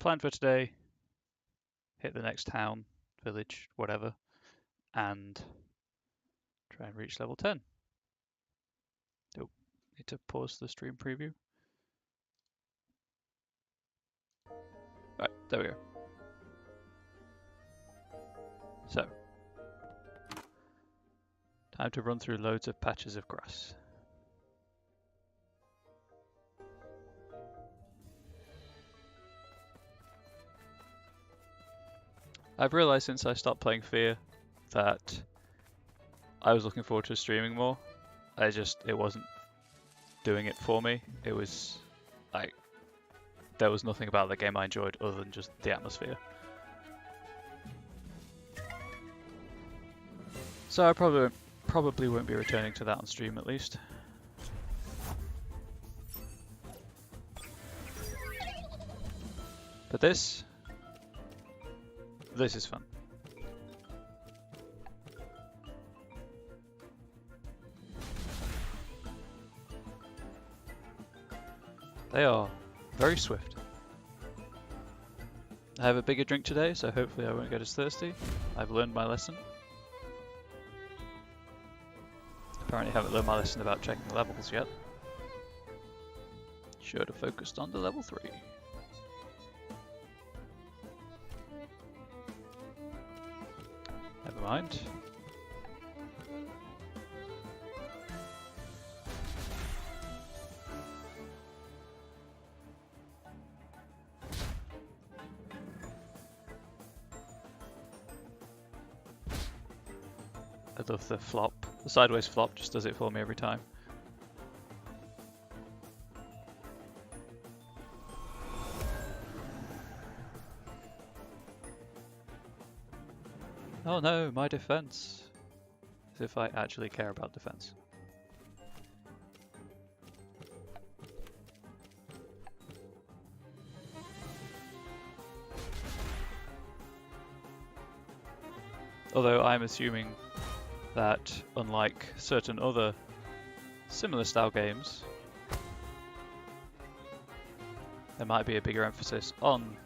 plan for today, hit the next town, village, whatever, and try and reach level 10. Oh, need to pause the stream preview. Right, there we go. So, time to run through loads of patches of grass. I've realised since I stopped playing Fear that I was looking forward to streaming more. It wasn't doing it for me. It was like, there was nothing about the game I enjoyed other than just the atmosphere. So I probably won't be returning to that on stream at least. But this is fun. They are very swift. I have a bigger drink today, so hopefully I won't get as thirsty. I've learned my lesson. Apparently haven't learned my lesson about checking the levels yet. Should have focused on the level 3. Never mind. I love the flop. The sideways flop just does it for me every time. Oh no, my defense. As if I actually care about defense. Although I'm assuming that, unlike certain other similar style games, there might be a bigger emphasis on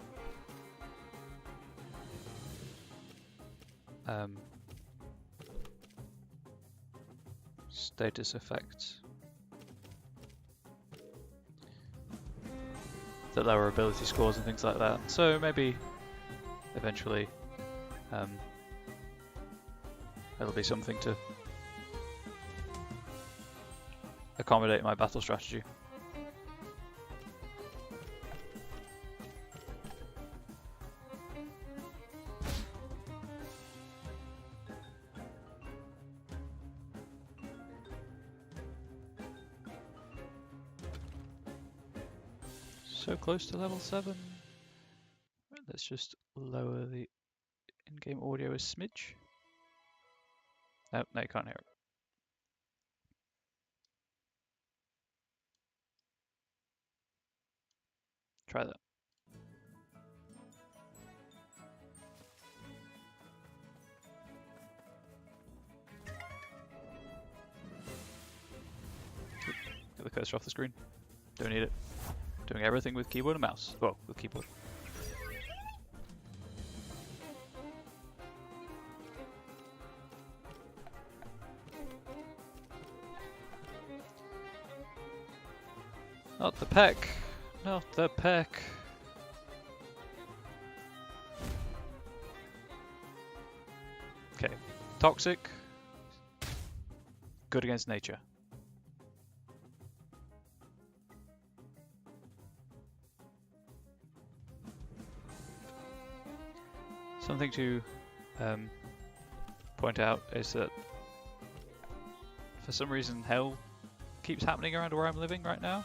status effects that lower ability scores and things like that. So maybe eventually it'll be something to accommodate my battle strategy. So close to level 7. Let's just lower the in-game audio a smidge. Oh, no, you can't hear it. Try that. Get the cursor off the screen. Don't need it. Doing everything with keyboard and mouse. Well, with keyboard. Not the peck. Not the peck. Okay. Toxic. Good against nature. Something to point out is that for some reason hell keeps happening around where I'm living right now.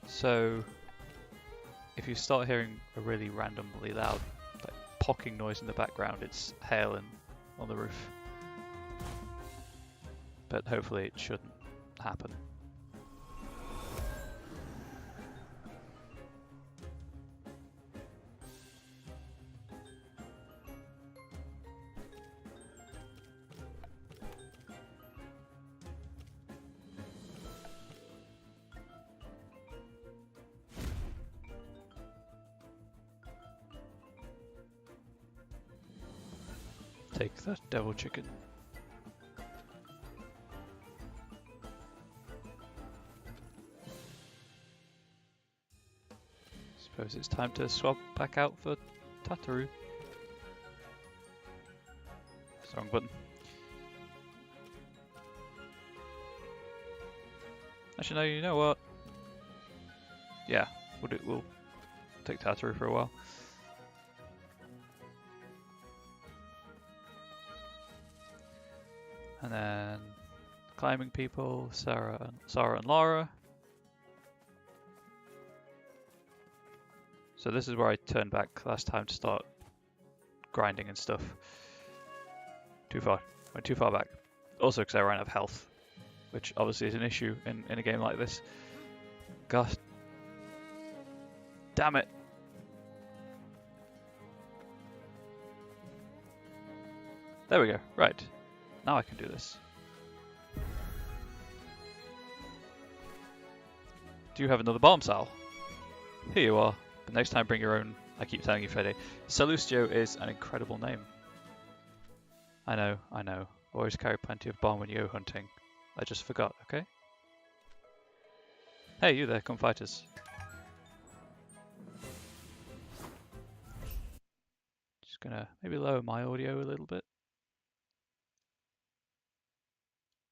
So if you start hearing a really randomly loud like pocking noise in the background, it's hail on the roof. But hopefully it shouldn't happen. take that devil chicken. Suppose it's time to swap back out for Tataru. Wrong button. Actually, no, you know what? Yeah, we'll take Tataru for a while. And then climbing people, Sarah and Lara. So this is where I turned back last time to start grinding and stuff. Too far. Went too far back. Also because I ran out of health, which obviously is an issue in a game like this. God damn it. There we go. Right. Now I can do this. Do you have another bomb, Sal? Here you are. But next time bring your own. I keep telling you, Fede. Salustio is an incredible name. I know. Always carry plenty of bomb when you go hunting. I just forgot, okay? Hey, you there, come fight us. Just gonna maybe lower my audio a little bit.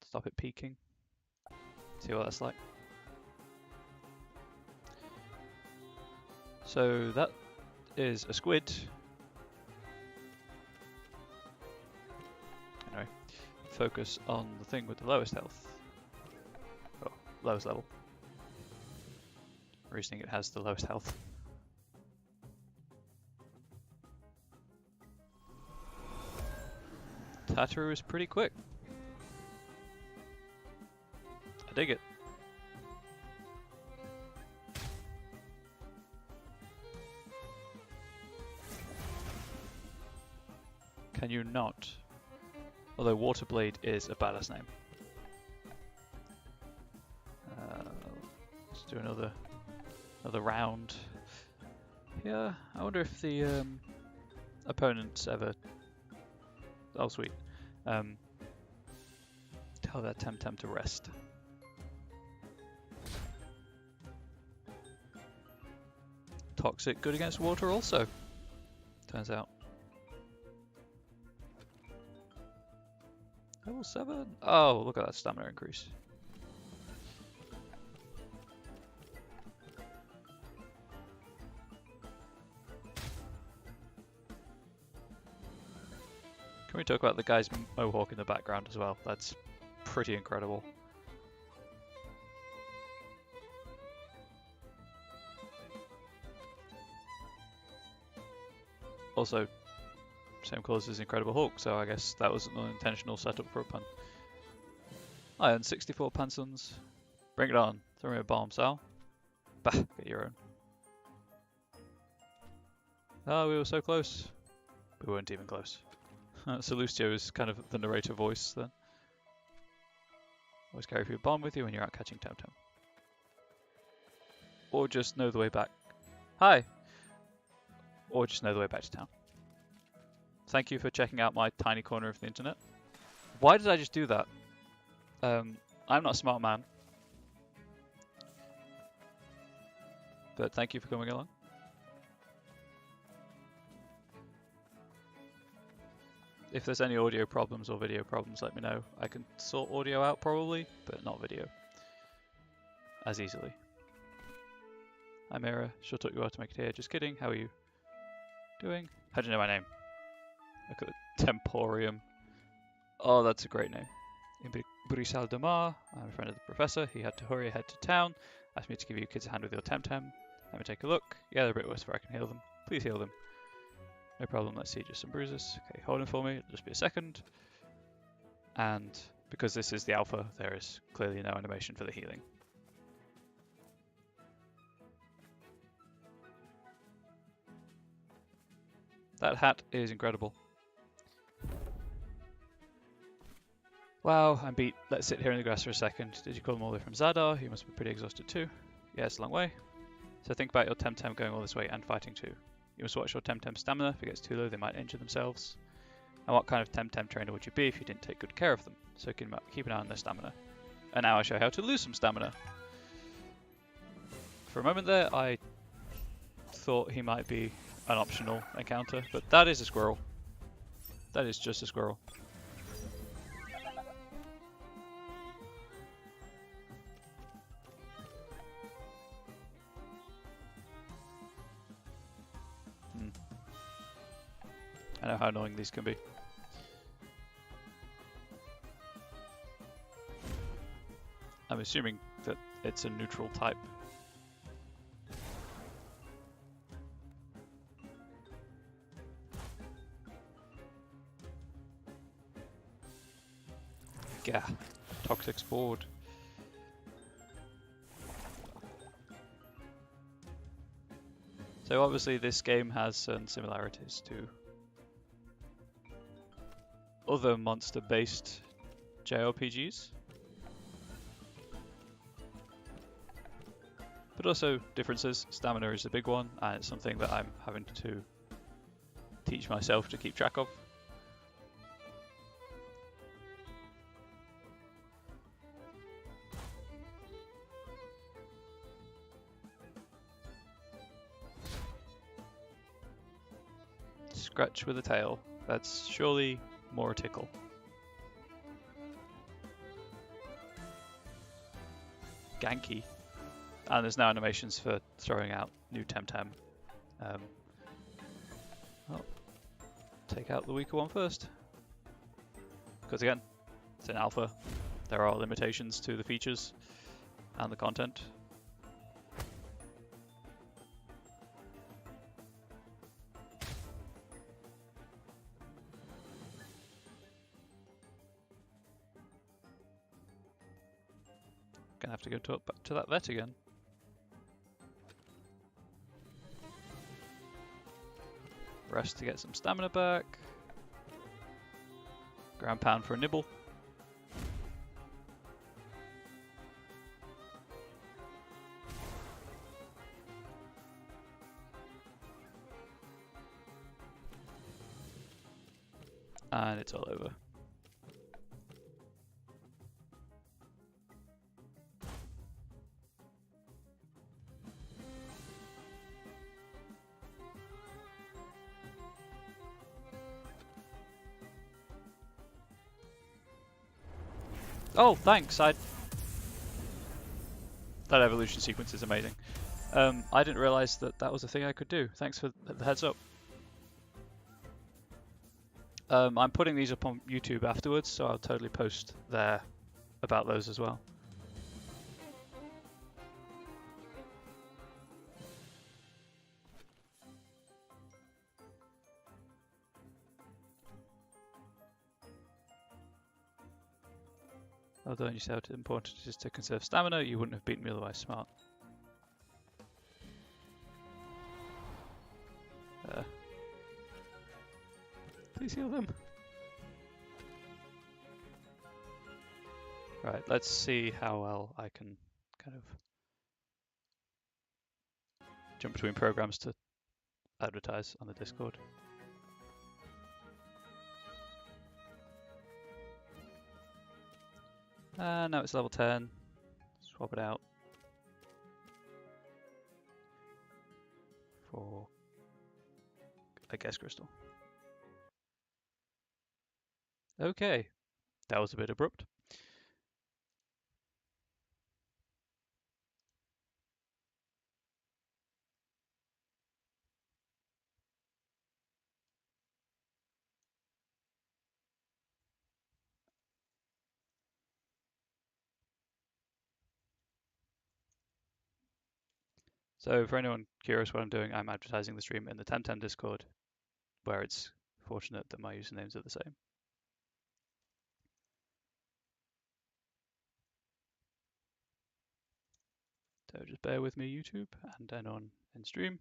Stop it peaking. See what that's like. So that is a squid. Anyway, focus on the thing with the lowest health. Oh, lowest level. Reasoning it has the lowest health. Tataru is pretty quick. I dig it. Can you not? Although Waterblade is a badass name. Let's do another round. Yeah, I wonder if the opponents ever. Oh sweet. Tell that Temtem to rest. Toxic, good against water also. Turns out. Level 7? Oh, look at that stamina increase. Can we talk about the guy's mohawk in the background as well? That's pretty incredible. Also, same colours as Incredible Hulk, so I guess that was an unintentional setup for a pun. I earned 64 pansons. Bring it on. Throw me a bomb, Sal. Bah, get your own. Oh, we were so close. We weren't even close. Salustio is kind of the narrator voice then. Always carry your bomb with you when you're out catching Temtem. Or just know the way back. Hi! Or just know the way back to town. Thank you for checking out my tiny corner of the internet. Why did I just do that? I'm not a smart man. But thank you for coming along. If there's any audio problems or video problems, let me know. I can sort audio out probably, but not video. As easily. Hi Mira, she'll taught you how to make it here. Just kidding, how are you doing? How do you know my name? Look at the Temporium. Oh, that's a great name. In Brisal de Mar, I'm a friend of the professor. He had to hurry ahead to town. Asked me to give you kids a hand with your Temtem. Let me take a look. Yeah, they're a bit worse where I can heal them. Please heal them. No problem, let's see, just some bruises. Okay, hold on for me, it'll just be a second. And because this is the alpha, there is clearly no animation for the healing. That hat is incredible. Wow, I'm beat. Let's sit here in the grass for a second. Did you call them all the way from Zadar? You must be pretty exhausted too. Yeah, it's a long way. So think about your Temtem going all this way and fighting too. You must watch your Temtem stamina. If it gets too low, they might injure themselves. And what kind of Temtem trainer would you be if you didn't take good care of them? So keep an eye on their stamina. And now I show you how to lose some stamina. For a moment there, I thought he might be an optional encounter, but that is a squirrel. That is just a squirrel. I know how annoying these can be. I'm assuming that it's a neutral type. Gah. Toxic Sport. So obviously this game has certain similarities to other monster-based JRPGs. But also differences. Stamina is a big one, and it's something that I'm having to teach myself to keep track of. Scratch with a tail. That's surely more a tickle. Ganky. And there's now animations for throwing out new Temtem. Well, take out the weaker one first. Because again, it's an alpha. There are limitations to the features and the content. Gonna have to go to that vet again. Rest to get some stamina back. Ground pound for a nibble. And it's all over. Oh, thanks. That evolution sequence is amazing. I didn't realize that that was a thing I could do. Thanks for the heads up. I'm putting these up on YouTube afterwards, so I'll totally post there about those as well. Although you said how important it is to conserve stamina, you wouldn't have beaten me otherwise. Smart. Please heal them. Right, let's see how well I can kind of jump between programs to advertise on the Discord. Now it's level 10. Swap it out for a Gasp crystal. Okay, that was a bit abrupt. So for anyone curious what I'm doing, I'm advertising the stream in the Temtem Discord, where it's fortunate that my usernames are the same. So just bear with me, YouTube, and then on in stream.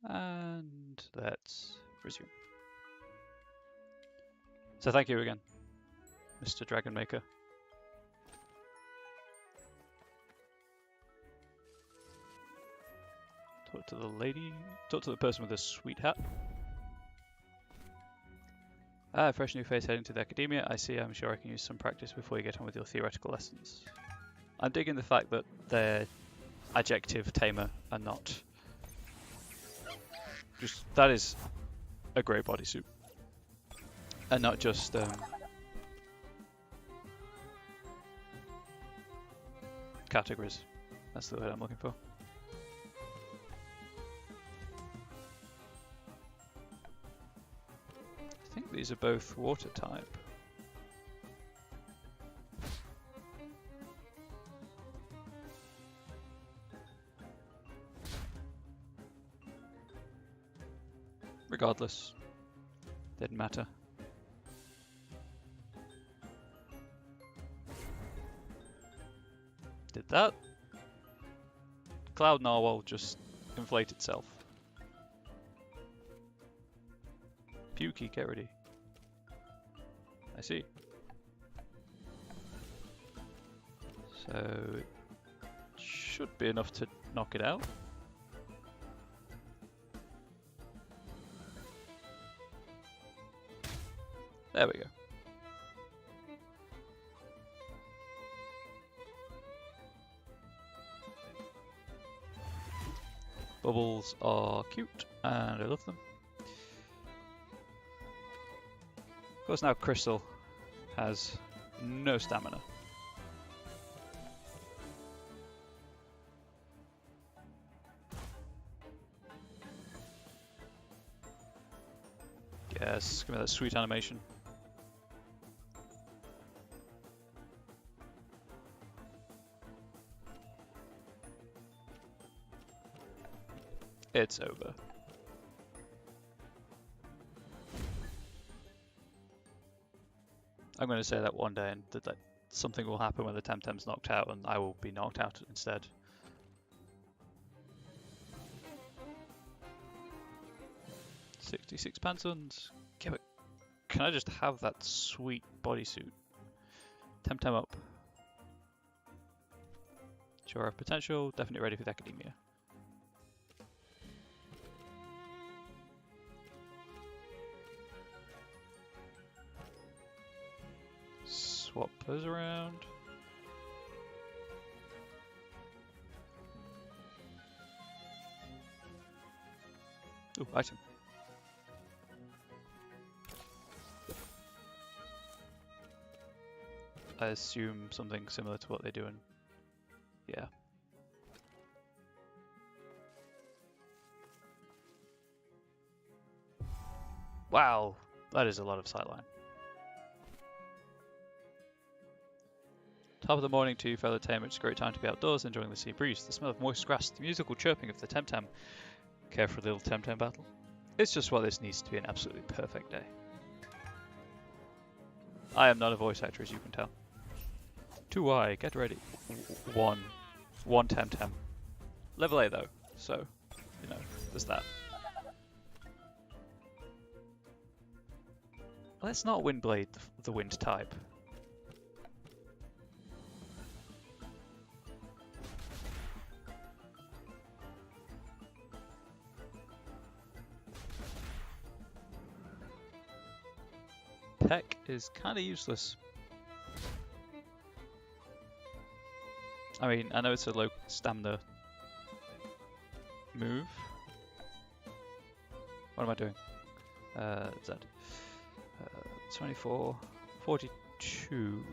And let's resume. So thank you again, Mr. Dragon Maker. Talk to the lady. Talk to the person with the sweet hat. Ah, fresh new face heading to the academia. I see. I'm sure I can use some practice before you get on with your theoretical lessons. I'm digging the fact that they're adjective tamer and not just. That is a grey bodysuit, and not just categories. That's the word I'm looking for. I think these are both water type. Regardless, didn't matter. Did that cloud narwhal just inflate itself? Pukey, get ready. I see. So it should be enough to knock it out. There we go. Bubbles are cute, and I love them. Of course, now Crystal has no stamina. Yes, give me that sweet animation. It's over. I'm going to say that one day, and that something will happen when the Temtem's knocked out, and I will be knocked out instead. £66 Panzons. Can I just have that sweet bodysuit? Temtem up. Sure have potential. Definitely ready for the academia. Swap those around. Ooh, item. I assume something similar to what they do in... Yeah. Wow, that is a lot of sightline. Top of the morning to you, fellow tamer. It's a great time to be outdoors, enjoying the sea breeze, the smell of moist grass, the musical chirping of the Temtem. Care for a little Temtem battle? It's just what this needs to be, an absolutely perfect day. I am not a voice actor, as you can tell. 2i, get ready. One Temtem. Level A though, so, you know, there's that. Let's not Windblade the wind type. Peck is kind of useless. I mean, I know it's a low stamina move. What am I doing? Z. 24, 42.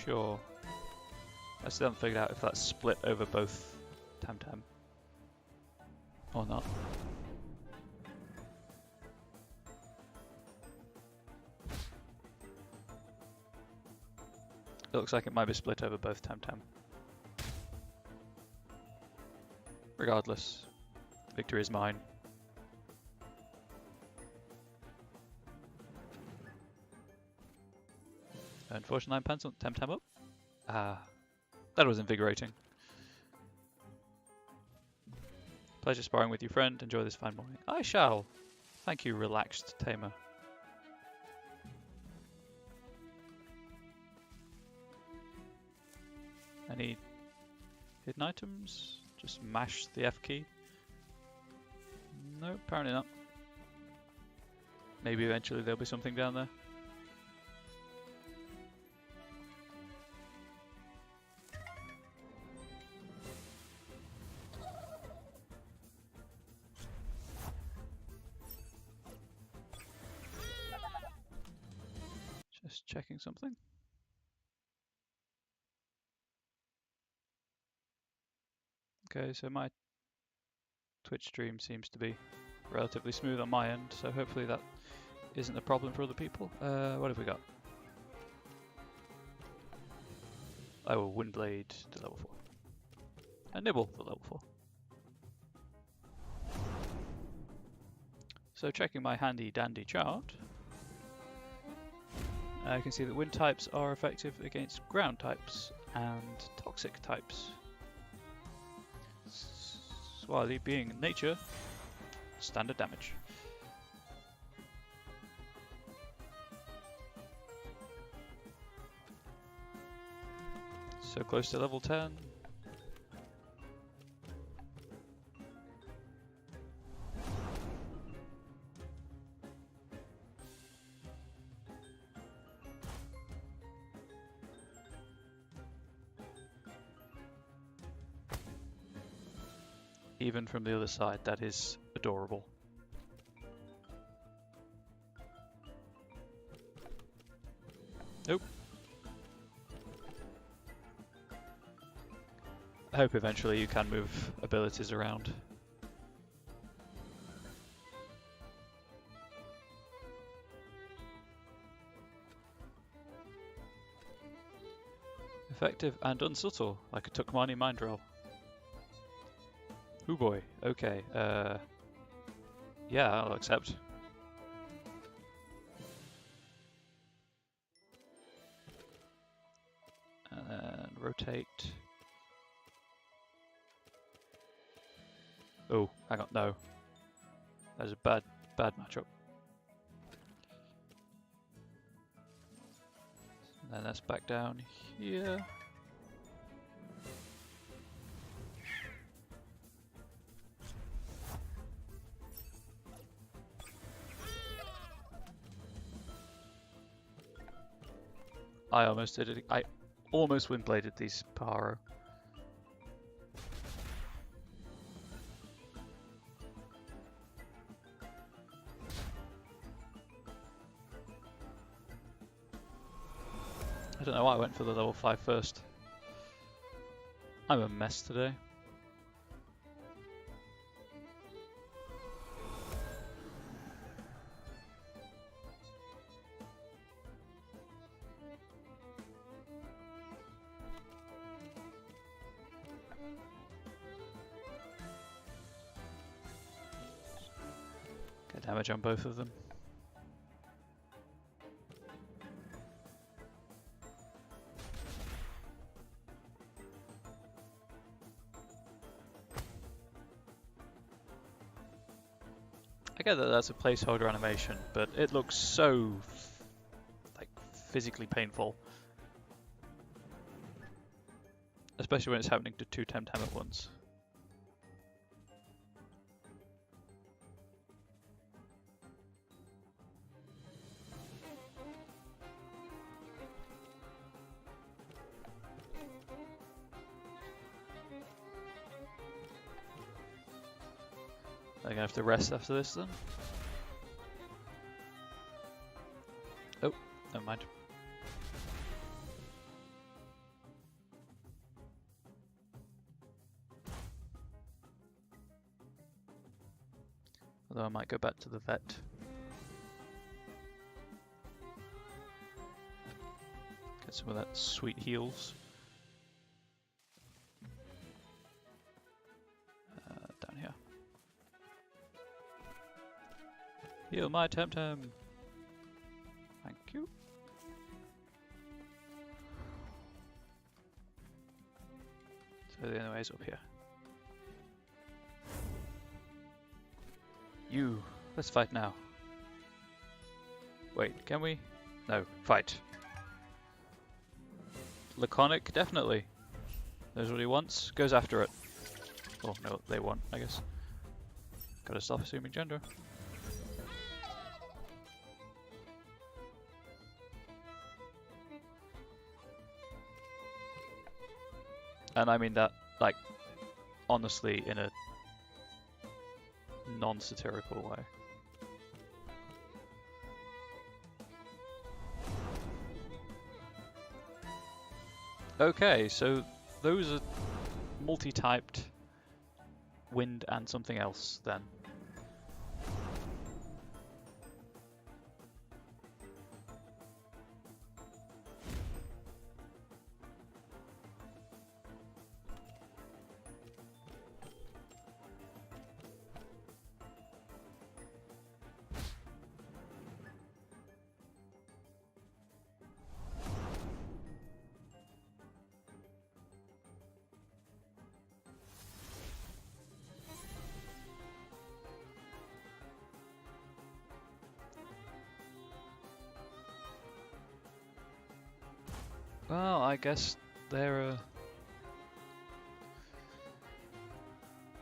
Sure. I still haven't figured out if that's split over both Temtem or not. It looks like it might be split over both Temtem. Regardless, victory is mine. And 49 pence on Temtem up. Ah, that was invigorating. Pleasure sparring with your friend. Enjoy this fine morning. I shall. Thank you, relaxed tamer. Any hidden items? Just mash the F key. No, apparently not. Maybe eventually there'll be something down there. Just checking something. Okay, so my Twitch stream seems to be relatively smooth on my end, so hopefully that isn't a problem for other people. What have we got? Oh, Windblade to level 4. A Nibble for level 4. So checking my handy dandy chart, I can see that wind types are effective against ground types and toxic types. Swali being nature, standard damage. So close to level 10. Even from the other side, that is adorable. Nope. I hope eventually you can move abilities around. Effective and unsubtle, like a Tukmani mind roll. Ooh boy, okay, yeah, I'll accept. And then rotate. Oh, hang on, no. That's a bad matchup. And then that's back down here. I almost did it. I almost windbladed these Paro. I don't know why I went for the level 5 first. I'm a mess today. Get damage on both of them. I get that that's a placeholder animation, but it looks so like physically painful. Especially when it's happening to two Temtem at once. I'm gonna have to rest after this then. Oh, never mind. Although I might go back to the vet. Get some of that sweet heals. Down here. Heal my Temtem. Thank you. So the only way is up here. You. Let's fight now. Wait, can we? No. Fight. Laconic, definitely. Knows what he wants. Goes after it. Oh, no, they want, I guess. Gotta stop assuming gender. And I mean that, like, honestly, in a non-satirical way. Okay, so those are multi-typed wind and something else then. Well, I guess they're a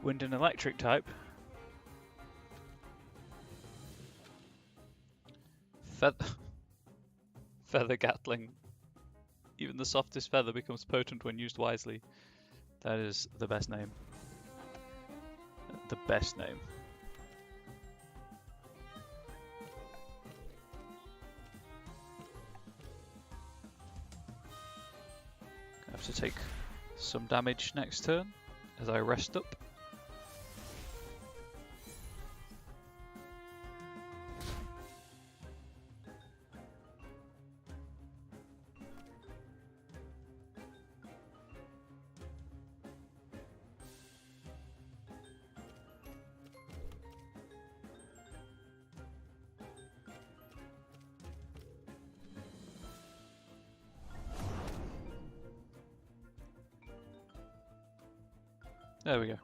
wind and electric type. Feather Gatling. Even the softest feather becomes potent when used wisely. That is the best name. The best name. I have to take some damage next turn as I rest up. There we go.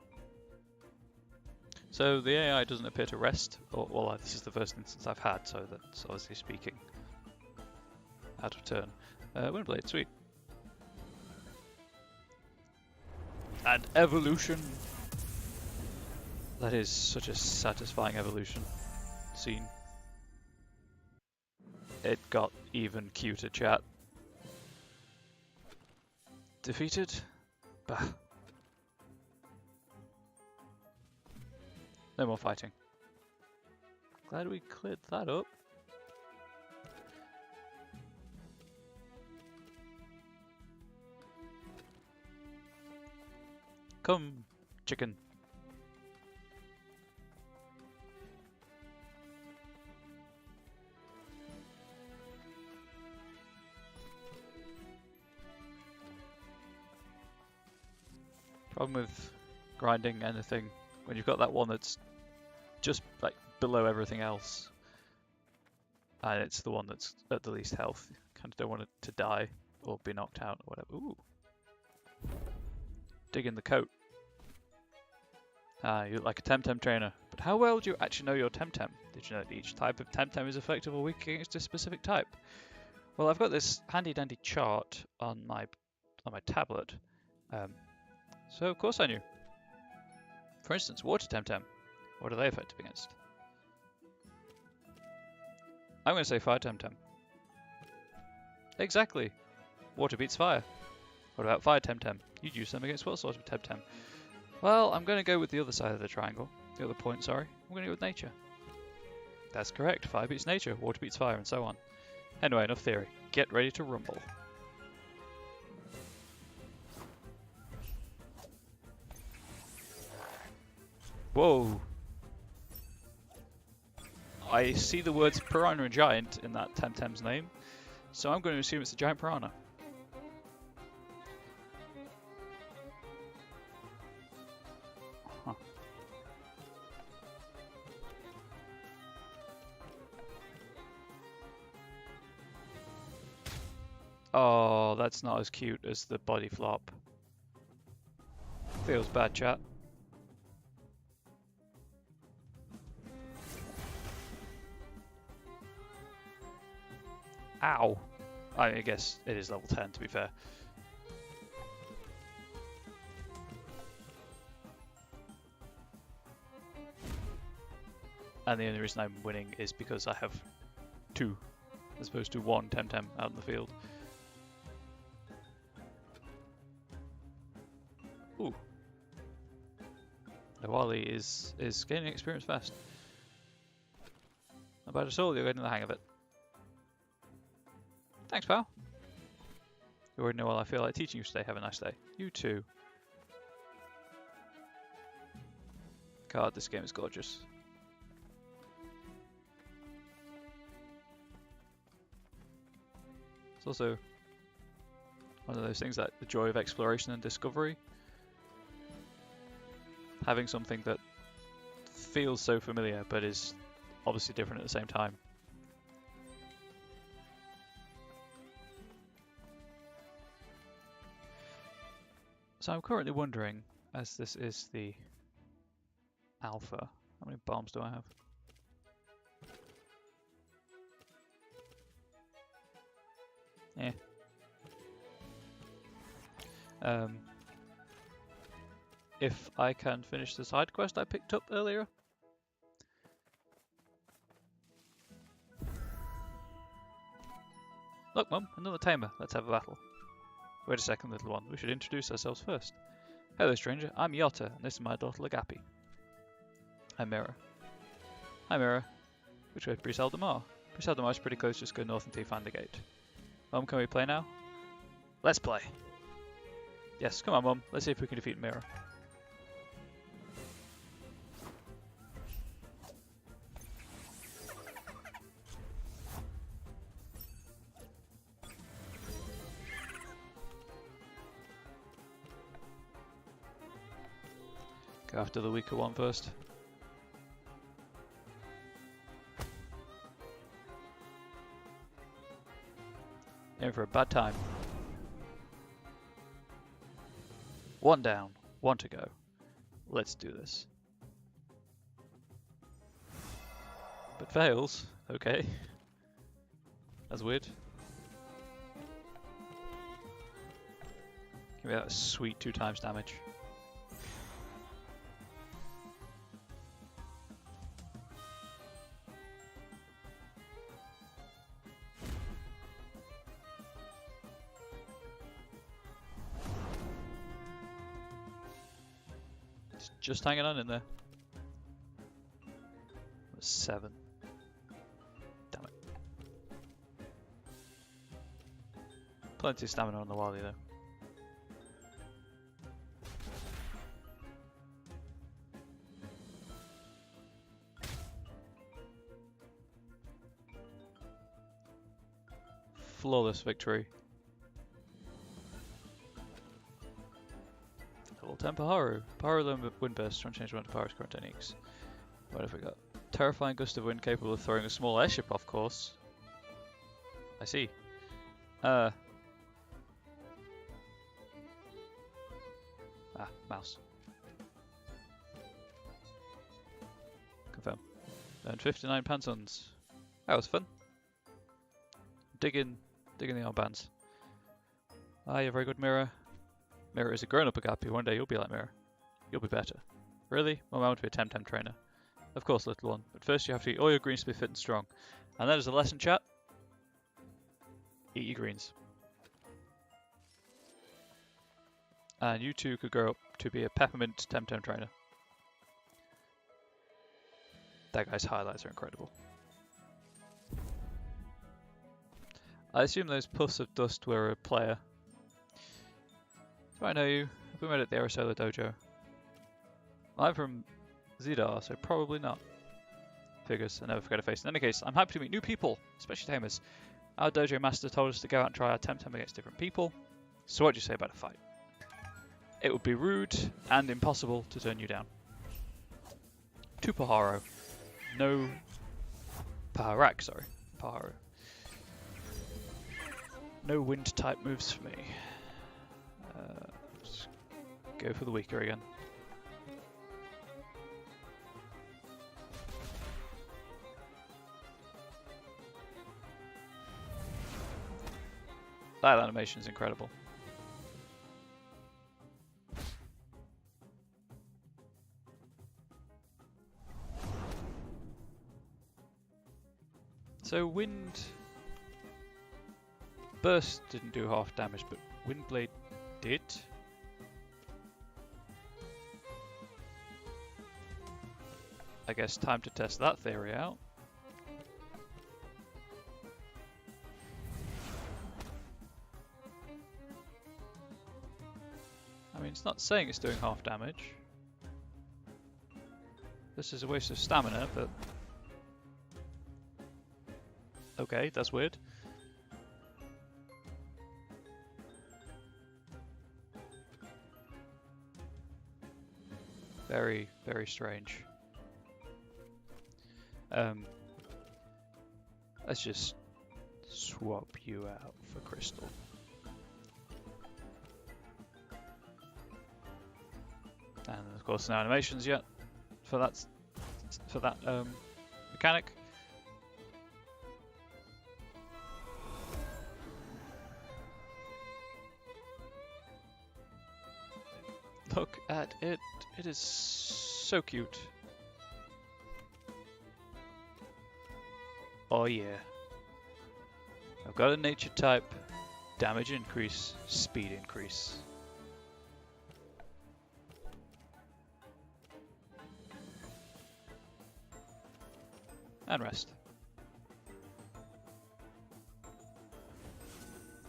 So the AI doesn't appear to rest, or well, this is the first instance I've had, so that's obviously speaking out of turn. Windblade, sweet. And evolution! That is such a satisfying evolution scene. It got even cuter, chat. Defeated? Bah. No more fighting. Glad we cleared that up. Come, chicken. Problem with grinding anything when you've got that one that's just like below everything else, and it's the one that's at the least health. You kind of don't want it to die or be knocked out or whatever. Ooh. Dig in the coat. Ah, you look like a Temtem trainer. But how well do you actually know your Temtem? Did you know that each type of Temtem is effective or weak against a specific type? Well, I've got this handy dandy chart on my tablet. So of course I knew. For instance, water Temtem. What are they effective against? I'm going to say fire Temtem. Exactly. Water beats fire. What about fire Temtem? You'd use them against what sort of Temtem? Well, I'm going to go with the other side of the triangle. The other point, sorry. I'm going to go with nature. That's correct. Fire beats nature, water beats fire, and so on. Anyway, enough theory. Get ready to rumble. Whoa. I see the words piranha and giant in that Temtem's name, so I'm going to assume it's a giant piranha. Huh. Oh, that's not as cute as the body flop. Feels bad, chat. Ow! I guess it is level 10 to be fair. And the only reason I'm winning is because I have 2, as opposed to 1 Temtem out in the field. Ooh. Wally is gaining experience fast. Not bad at all, you're getting the hang of it. Thanks, pal. You already know what I feel like teaching you today. Have a nice day. You too. God, this game is gorgeous. It's also one of those things that the joy of exploration and discovery. Having something that feels so familiar but is obviously different at the same time. So I'm currently wondering, as this is the alpha, how many bombs do I have? If I can finish the side quest I picked up earlier. Look, Mum, another tamer. Let's have a battle. Wait a second, little one. We should introduce ourselves first. Hello, stranger. I'm Yotta, and this is my daughter Lagapi. I'm Mira. Hi, Mira. Which way is Briseldamar? Briseldamar is pretty close. Just go north until you find the gate. Mum, can we play now? Let's play. Yes, come on, Mum. Let's see if we can defeat Mira. Go after the weaker one first. In for a bad time. 1 down, 1 to go. Let's do this. But fails. Okay. That's weird. Give me that sweet 2 times damage. Just hanging on in there. 7. Damn it. Plenty of stamina on the Wily though. Flawless victory. Level 10 Paharu. Paharu wind burst trying to change one of Paharu's current techniques. What have we got? Terrifying gust of wind capable of throwing a small airship off course. I see. Mouse. Confirm. Earned 59 pansons. That was fun. Digging the armbands. You're very good, Mira. Mira is a grown-up Agapi. One day you'll be like Mira. You'll be better. Really? Well, I want to be a Temtem trainer. Of course, little one. But first you have to eat all your greens to be fit and strong. And that is a lesson, chat. Eat your greens. And you too could grow up to be a peppermint Temtem trainer. That guy's highlights are incredible. I assume those puffs of dust were a player. Do I know you? Have we met at the Aerosolar Dojo? I'm from Zidar, so probably not. Figures, I never forget a face. In any case, I'm happy to meet new people, especially tamers. Our dojo master told us to go out and try our Temtem against different people. So what do you say about a fight? It would be rude and impossible to turn you down. 2 Paharu. No... Paharak, sorry. Paharu. No wind type moves for me. Just go for the weaker again. That animation is incredible. So Wind Burst didn't do half damage, but Windblade did. I guess time to test that theory out. I mean, it's not saying it's doing half damage. This is a waste of stamina, but... Okay, that's weird. Very, very strange. Let's just swap you out for Crystal. And of course, no animations yet for that mechanic. Look at it. It is so cute. Oh yeah. I've got a nature type, damage increase, speed increase. And rest.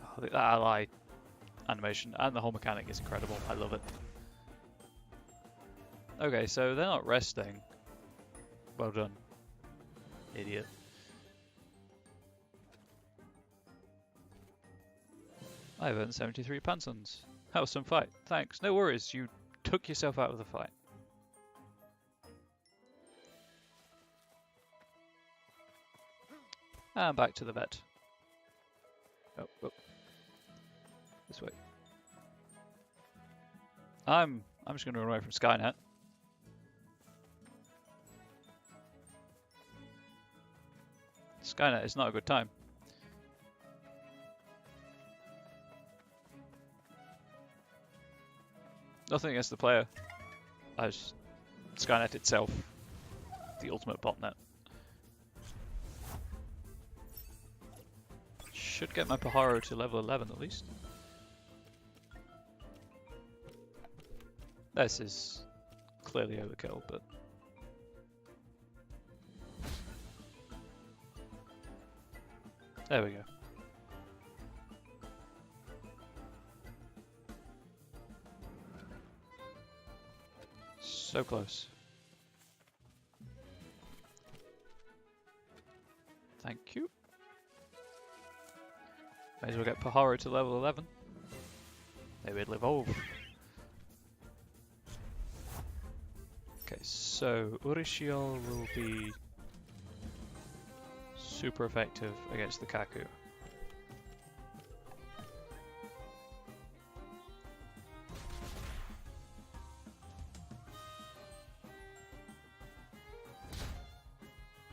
Oh, the ally animation and the whole mechanic is incredible. I love it. Okay, so they're not resting. Well done, idiot. I've earned 73 pansons. That was some fight. Thanks. No worries, you took yourself out of the fight. And back to the vet. Oh, oh. This way. I'm just gonna run away from Skynet. Skynet is not a good time. Nothing against the player, as Skynet itself, the ultimate botnet. Should get my Paharo to level 11 at least. This is clearly overkill, but... There we go. So close. Thank you. May as well get Paharo to level 11. Maybe it'll evolve. Okay, so Urishiol will be super effective against the Kaku.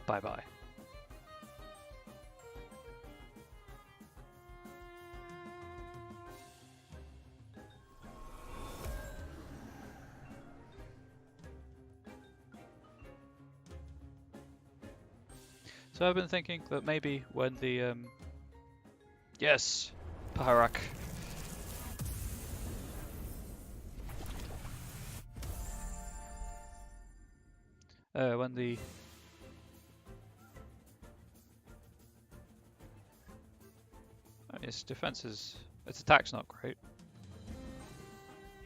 Bye-bye. So I've been thinking that maybe when the yes, Paharak. When the its defense is, its attack's not great.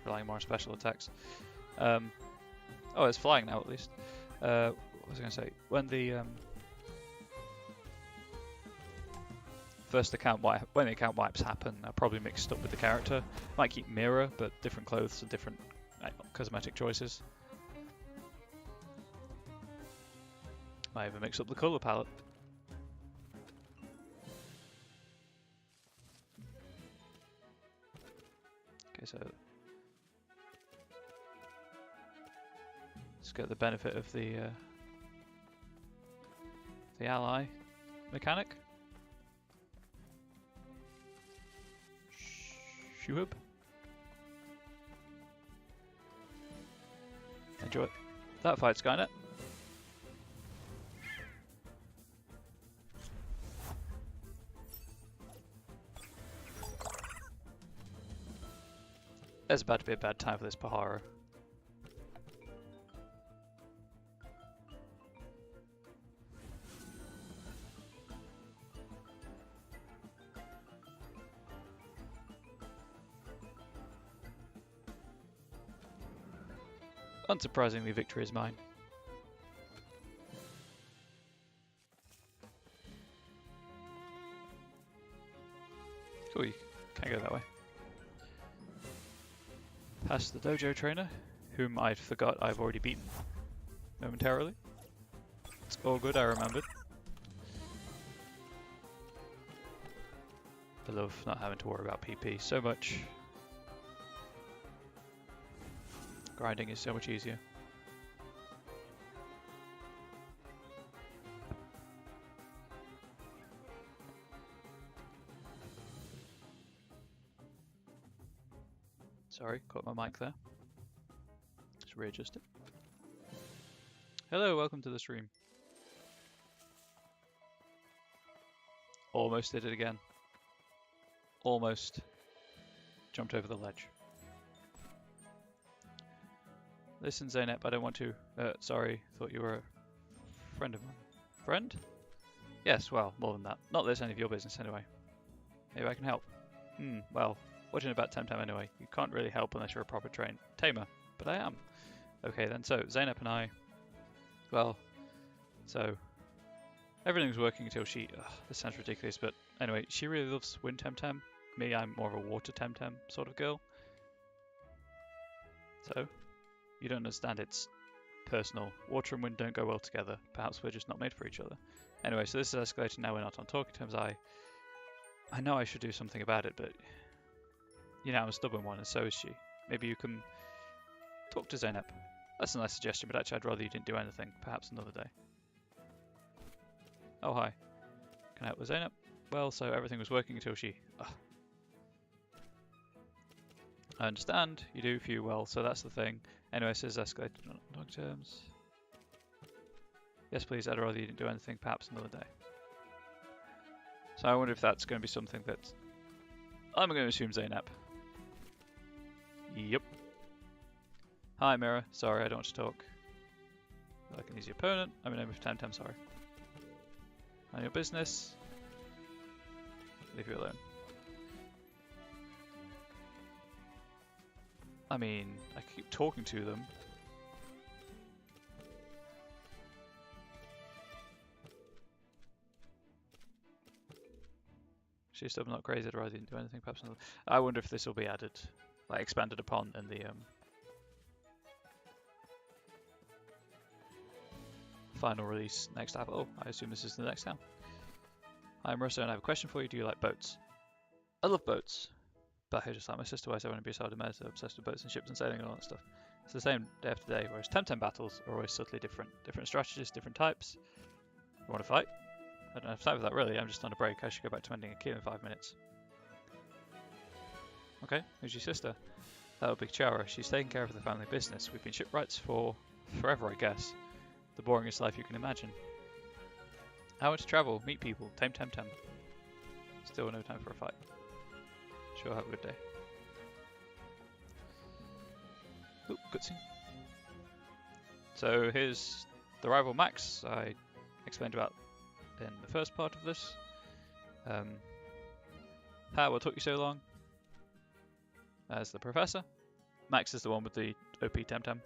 Relying more on special attacks. Oh, it's flying now at least. What was I going to say? When the when the account wipes happen, I'll probably mix it up with the character. Might keep Mira, but different clothes and different cosmetic choices. Might even mix up the colour palette. Okay, so let's get the benefit of the ally mechanic. Shuhub. Enjoy that fight, Skynet. It's about to be a bad time for this Pahara. Unsurprisingly, victory is mine. Oh, you can't go that way. Past the dojo trainer, whom I forgot I've already beaten momentarily. It's all good, I remembered. I love not having to worry about PP so much. Grinding is so much easier. Sorry, caught my mic there. Just readjust it. Hello, welcome to the stream. Almost did it again. Almost jumped over the ledge. Listen, Zaynep, I don't want to. Sorry, thought you were a friend of mine. Friend? Yes, well, more than that. Not that it's any of your business anyway. Maybe I can help. Well, what do you know about Temtem anyway? You can't really help unless you're a proper trained tamer. But I am. Okay then, so Zaynep and I... Well, so... Everything was working until she... this sounds ridiculous, but anyway, she really loves wind Temtem. Me, I'm more of a water Temtem sort of girl. So... You don't understand, it's personal. Water and wind don't go well together. Perhaps we're just not made for each other. Anyway, so this is escalating now, we're not on talking terms. I know I should do something about it, but... You know, I'm a stubborn one, and so is she. Maybe you can talk to Zaynep. That's a nice suggestion, but actually I'd rather you didn't do anything. Perhaps another day. Oh, hi. Can I help with Zaynep? Well, so everything was working until she... I understand. You do view well, so that's the thing. Anyway, it says escalated on long terms. Yes, please, I'd rather you didn't do anything. Perhaps another day. So I wonder if that's going to be something that... I'm going to assume Zaynep. Yep. Hi, Mirror. Sorry, I don't want to talk. Like an easy opponent. I'm in name of Temtem, sorry. None of your business. Leave you alone. I mean, I keep talking to them. She's still not crazy, I'd rather didn't do anything, perhaps another. I wonder if this will be added, like expanded upon in the final release next app. Oh, I assume this is the next town. Hi, I'm Russo and I have a question for you. Do you like boats? I love boats. But I just like my sister, why I want to be so obsessed with boats and ships and sailing and all that stuff. It's the same day after day, whereas Temtem battles are always subtly different. Different strategies, different types. You want to fight? I don't have time for that really, I'm just on a break. I should go back to mending a key in 5 minutes. Okay, who's your sister? That would be Chara. She's taking care of the family business. We've been shipwrights for forever, I guess. The boringest life you can imagine. I want to travel, meet people, tame Temtem. Still no time for a fight. Sure, have a good day. Oop, cutscene. So here's the rival Max I explained about in the first part of this. What took you so long? As the professor. Max is the one with the OP Temtem.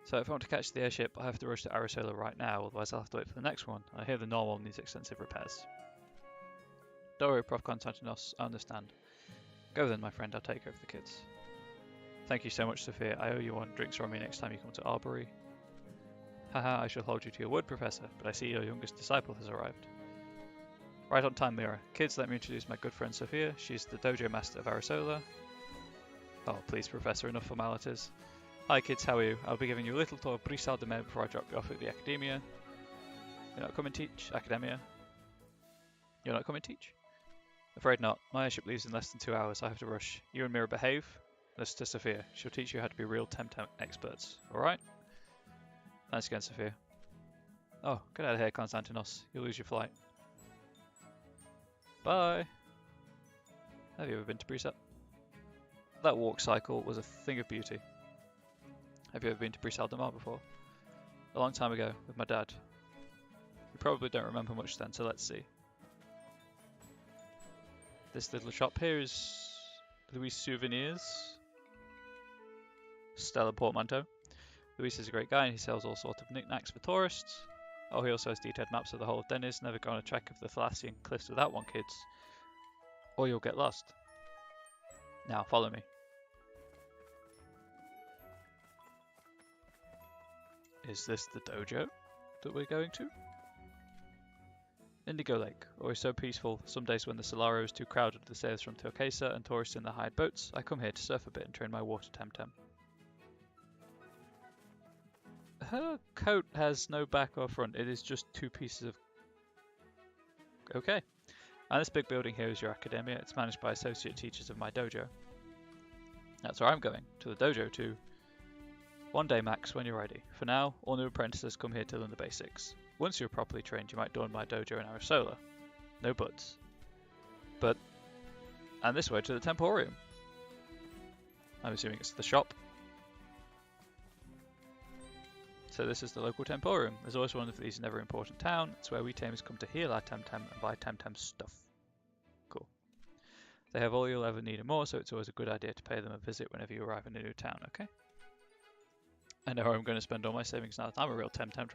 So if I want to catch the airship, I have to rush to Arisola right now, otherwise I'll have to wait for the next one. I hear the normal needs extensive repairs. Don't worry, Prof. Konstantinos, I understand. Go then, my friend, I'll take care of the kids. Thank you so much, Sophia. I owe you one. Drinks from me next time you come to Arbory. Haha, I shall hold you to your word, Professor, but I see your youngest disciple has arrived. Right on time, Mira. Kids, let me introduce my good friend Sophia. She's the dojo master of Arisola. Oh, please, Professor, enough formalities. Hi, kids, how are you? I'll be giving you a little tour of Brisal de Mer before I drop you off at the Academia. You're not coming to teach? Academia? You're not coming to teach? Afraid not. My airship leaves in less than 2 hours. I have to rush. You and Mira behave. Listen to Sophia. She'll teach you how to be real Temtem experts. Alright? Thanks again, Sophia. Oh, get out of here, Konstantinos. You'll lose your flight. Bye! Have you ever been to Brisat? That walk cycle was a thing of beauty. Have you ever been to Brisal de Mar before? A long time ago, with my dad. You probably don't remember much then, so let's see. This little shop here is Louis Souvenirs. Stella Portmanteau. Luis is a great guy and he sells all sorts of knickknacks for tourists. Oh, he also has detailed maps of the whole of Denis. Never go on a trek of the Thalassian cliffs without one, kids. Or you'll get lost. Now, follow me. Is this the dojo that we're going to? Indigo Lake, always so peaceful. Some days when the Solaro is too crowded with the sailors from Turquesa and tourists in the hired boats, I come here to surf a bit and train my water Temtem. Her coat has no back or front, it is just two pieces of... Okay. And this big building here is your academia. It's managed by associate teachers of my dojo. That's where I'm going, to the dojo too. One day max when you're ready. For now, all new apprentices come here to learn the basics. Once you're properly trained, you might join my dojo in Arisola. No buts. But, and this way to the Temporium. I'm assuming it's the shop. So this is the local Temporium. There's always one of these in every important town. It's where we tamers come to heal our Temtem and buy Temtem stuff. Cool. They have all you'll ever need and more, so it's always a good idea to pay them a visit whenever you arrive in a new town, okay? I know where I'm going to spend all my savings now. I'm a real Temtem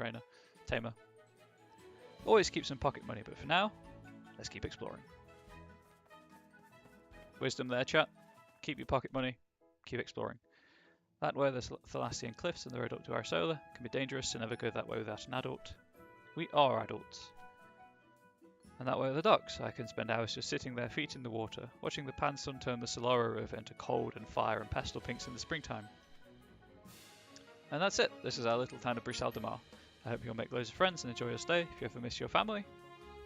tamer. Always keep some pocket money, but for now, let's keep exploring. Wisdom there, chat. Keep your pocket money, keep exploring. That way there's Thalassian cliffs and the road up to Arisola. It can be dangerous to never go that way without an adult. We are adults. And that way are the docks. I can spend hours just sitting there, feet in the water, watching the pan sun turn the Solaro River into cold and fire and pastel pinks in the springtime. And that's it. This is our little town of Brisal de Mar. I hope you'll make loads of friends and enjoy your stay. If you ever miss your family,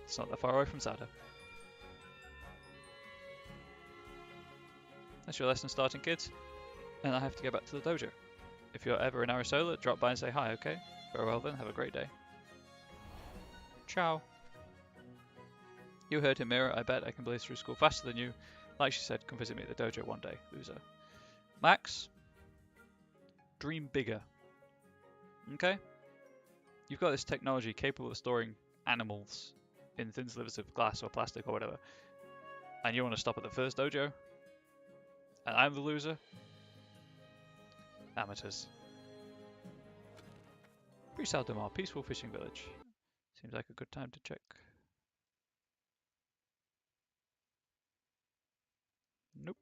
it's not that far away from Zada. That's your lesson starting, kids. And I have to get back to the dojo. If you're ever in Arisola, drop by and say hi, okay? Very well then, have a great day. Ciao. You heard him, Mira. I bet I can blaze through school faster than you. Like she said, come visit me at the dojo one day, loser. Max, dream bigger. Okay? You've got this technology capable of storing animals in thin slivers of glass or plastic or whatever. And you want to stop at the first dojo? And I'm the loser? Amateurs. Brisal de Mar, peaceful fishing village. Seems like a good time to check. Nope.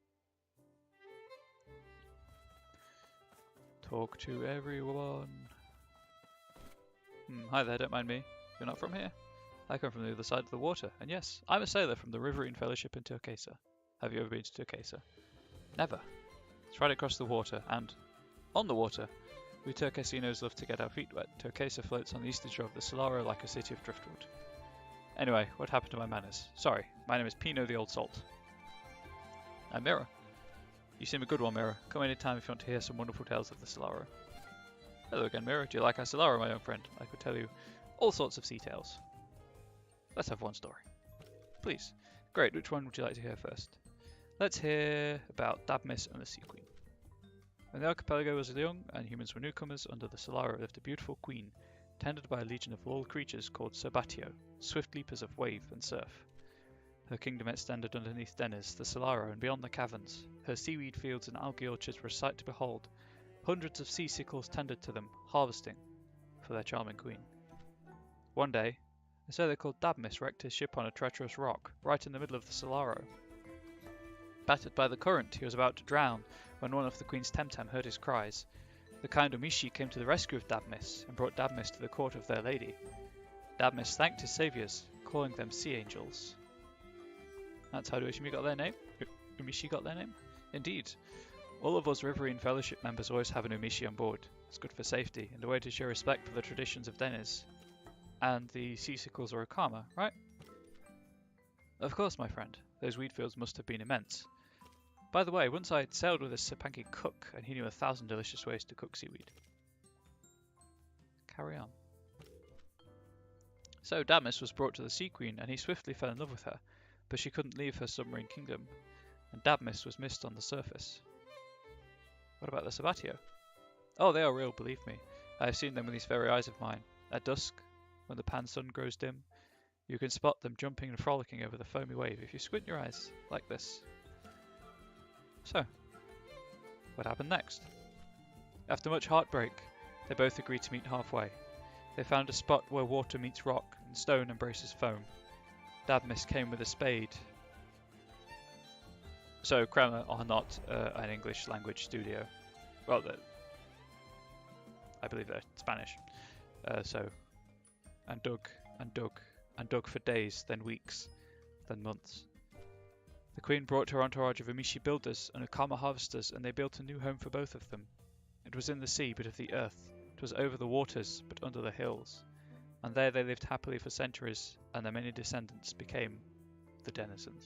Talk to everyone. Hi there, don't mind me. You're not from here? I come from the other side of the water, and yes, I'm a sailor from the Riverine Fellowship in Turquesa. Have you ever been to Turquesa? Never. It's right across the water, and on the water, we Turquesinos love to get our feet wet. Turquesa floats on the eastern shore of the Solaro like a city of driftwood. Anyway, what happened to my manners? Sorry, my name is Pino the Old Salt. I'm Mira. You seem a good one, Mira. Come anytime if you want to hear some wonderful tales of the Solaro. Hello again, Mira. Do you like our Solaro, my young friend? I could tell you all sorts of sea tales. Let's have one story. Please. Great, which one would you like to hear first? Let's hear about Dabmis and the Sea Queen. When the archipelago was young and humans were newcomers, under the Solaro lived a beautiful queen, tended by a legion of loyal creatures called Serbatio, swift leapers of wave and surf. Her kingdom extended underneath Denis, the Solaro, and beyond the caverns. Her seaweed fields and algae orchards were a sight to behold. Hundreds of sea sickles tended to them, harvesting for their charming queen. One day, a sailor called Dabmis wrecked his ship on a treacherous rock, right in the middle of the Solaro. Battered by the current, he was about to drown when one of the queen's Temtem heard his cries. The kind Omishi came to the rescue of Dabmis and brought Dabmis to the court of their lady. Dabmis thanked his saviours, calling them sea angels. That's how Umishi got their name? Umishi got their name? Indeed. All of us Riverine Fellowship members always have an Umishi on board. It's good for safety and a way to show respect for the traditions of Denis. And the sea sickles are a karma, right? Of course, my friend. Those wheat fields must have been immense. By the way, once I sailed with a Sapanki cook, and he knew 1,000 delicious ways to cook seaweed. Carry on. So Damis was brought to the Sea Queen, and he swiftly fell in love with her, but she couldn't leave her submarine kingdom, and Damis was missed on the surface. What about the Sabbatio? Oh, they are real, believe me. I have seen them with these very eyes of mine. At dusk, when the pan sun grows dim, you can spot them jumping and frolicking over the foamy wave if you squint your eyes, like this. So, what happened next? After much heartbreak, they both agreed to meet halfway. They found a spot where water meets rock and stone embraces foam. Damis came with a spade. So Crema are not an English language studio. Well, I believe they're Spanish. And dug for days, then weeks, then months. The Queen brought her entourage of Amishi builders and Okama harvesters, and they built a new home for both of them. It was in the sea, but of the earth. It was over the waters, but under the hills. And there they lived happily for centuries, and their many descendants became the denizens.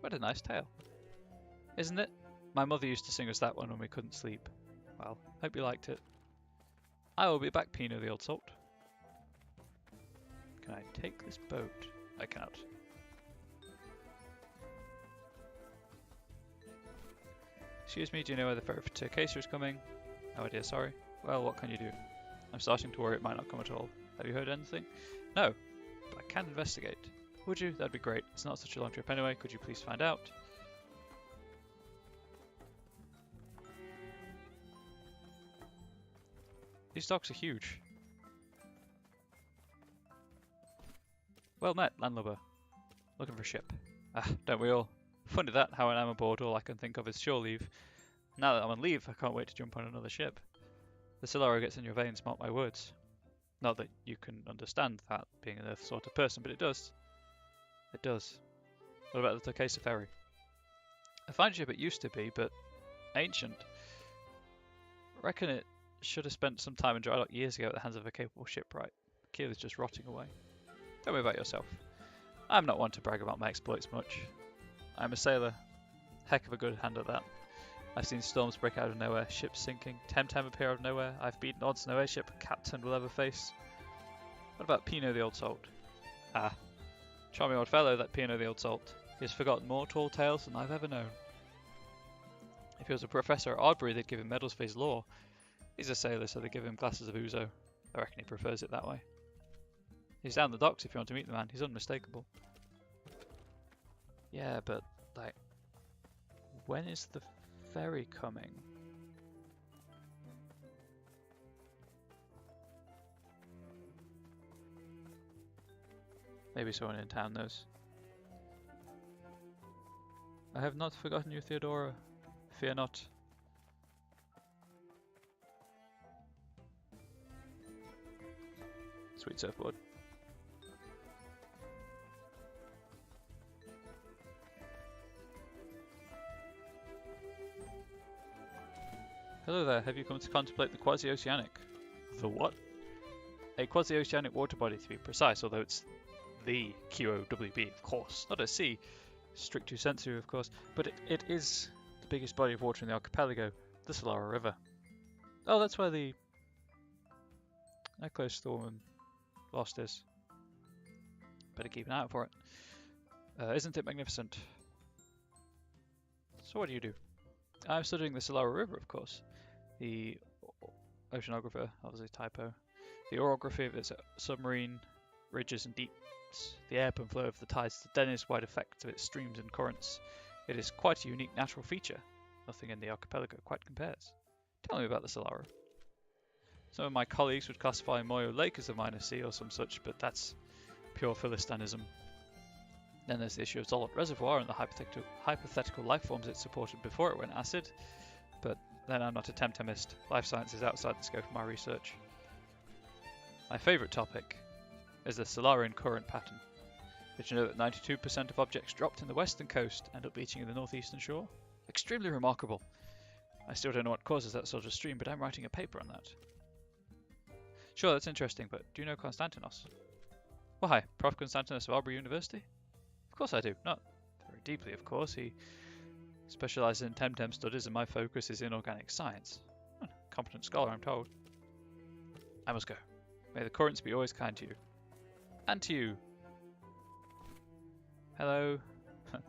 What a nice tale. Isn't it? My mother used to sing us that one when we couldn't sleep. Well, hope you liked it. I will be back, Pino the Old Salt. Can I take this boat? I cannot. Excuse me, do you know where the ferry to Acacia is coming? No idea, sorry. Well, what can you do? I'm starting to worry it might not come at all. Have you heard anything? No, but I can investigate. Would you? That'd be great. It's not such a long trip anyway. Could you please find out? These docks are huge. Well met, landlubber. Looking for a ship. Ah, don't we all? Funny that, how when I'm aboard all I can think of is shore leave. Now that I'm on leave, I can't wait to jump on another ship. The Solara gets in your veins, mark my words. Not that you can understand that, being an Earth sort of person, but it does. It does. What about the Tokesa ferry? A fine ship it used to be, but ancient. I reckon it should have spent some time in dry dock years ago at the hands of a capable shipwright. The keel is just rotting away. Don't worry about yourself. I'm not one to brag about my exploits much. I'm a sailor. Heck of a good hand at that. I've seen storms break out of nowhere, ships sinking, Temtem appear out of nowhere. I've beaten odds no airship captain will ever face. What about Pino the Old Salt? Ah, charming old fellow, that Pino the Old Salt. He has forgotten more tall tales than I've ever known. If he was a professor at Ardbury, they'd give him medals for his law. He's a sailor, so they give him glasses of ouzo. I reckon he prefers it that way. He's down the docks if you want to meet the man. He's unmistakable. Yeah, but, like, when is the ferry coming? Maybe someone in town knows. I have not forgotten you, Theodora. Fear not. Sweet surfboard. Hello there, have you come to contemplate the quasi-oceanic? The what? A quasi-oceanic water body to be precise, although it's the QOWB, of course. Not a sea, strictu sensu, of course, but it is the biggest body of water in the archipelago, the Solara River. Oh, that's where the necklace the woman lost is. Better keep an eye out for it. Isn't it magnificent? So what do? I'm studying the Solara River, of course. The oceanographer, obviously typo. The orography of its submarine ridges and deeps, the ebb and flow of the tides, the Dennis-wide effect of its streams and currents. It is quite a unique natural feature. Nothing in the archipelago quite compares. Tell me about the Solara. Some of my colleagues would classify Moyo Lake as a minor sea or some such, but that's pure Philistinism. Then there's the issue of Zolot Reservoir and the hypothetical life forms it supported before it went acid, but then I'm not a Temtemist. Life science is outside the scope of my research. My favourite topic is the Solarian current pattern. Did you know that 92% of objects dropped in the western coast end up beaching in the northeastern shore? Extremely remarkable. I still don't know what causes that sort of stream, but I'm writing a paper on that. Sure, that's interesting, but do you know Konstantinos? Why, Prof. Konstantinos of Ardbury University? Of Of course I do. Not very deeply, of course. He specialises in Temtem studies and my focus is in organic science. Competent scholar, I'm told. I must go. May the currents be always kind to you. And to you. Hello.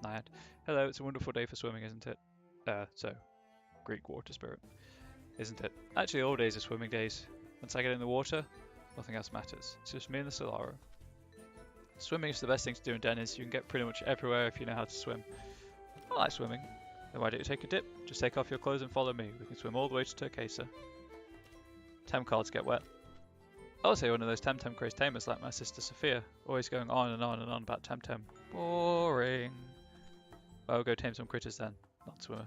Naiad. Hello, it's a wonderful day for swimming, isn't it? So, Greek water spirit. Isn't it? Actually, all days are swimming days. Once I get in the water, nothing else matters. It's just me and the Solaro. Swimming is the best thing to do in Dennis. You can get pretty much everywhere if you know how to swim. I like swimming. Then why don't you take a dip? Just take off your clothes and follow me. We can swim all the way to Turkesa. Tem cards get wet. I was one of those Temtem crazed tamers like my sister Sophia, always going on and on and on about Temtem. Boring. Well, go tame some critters then, non-swimmer.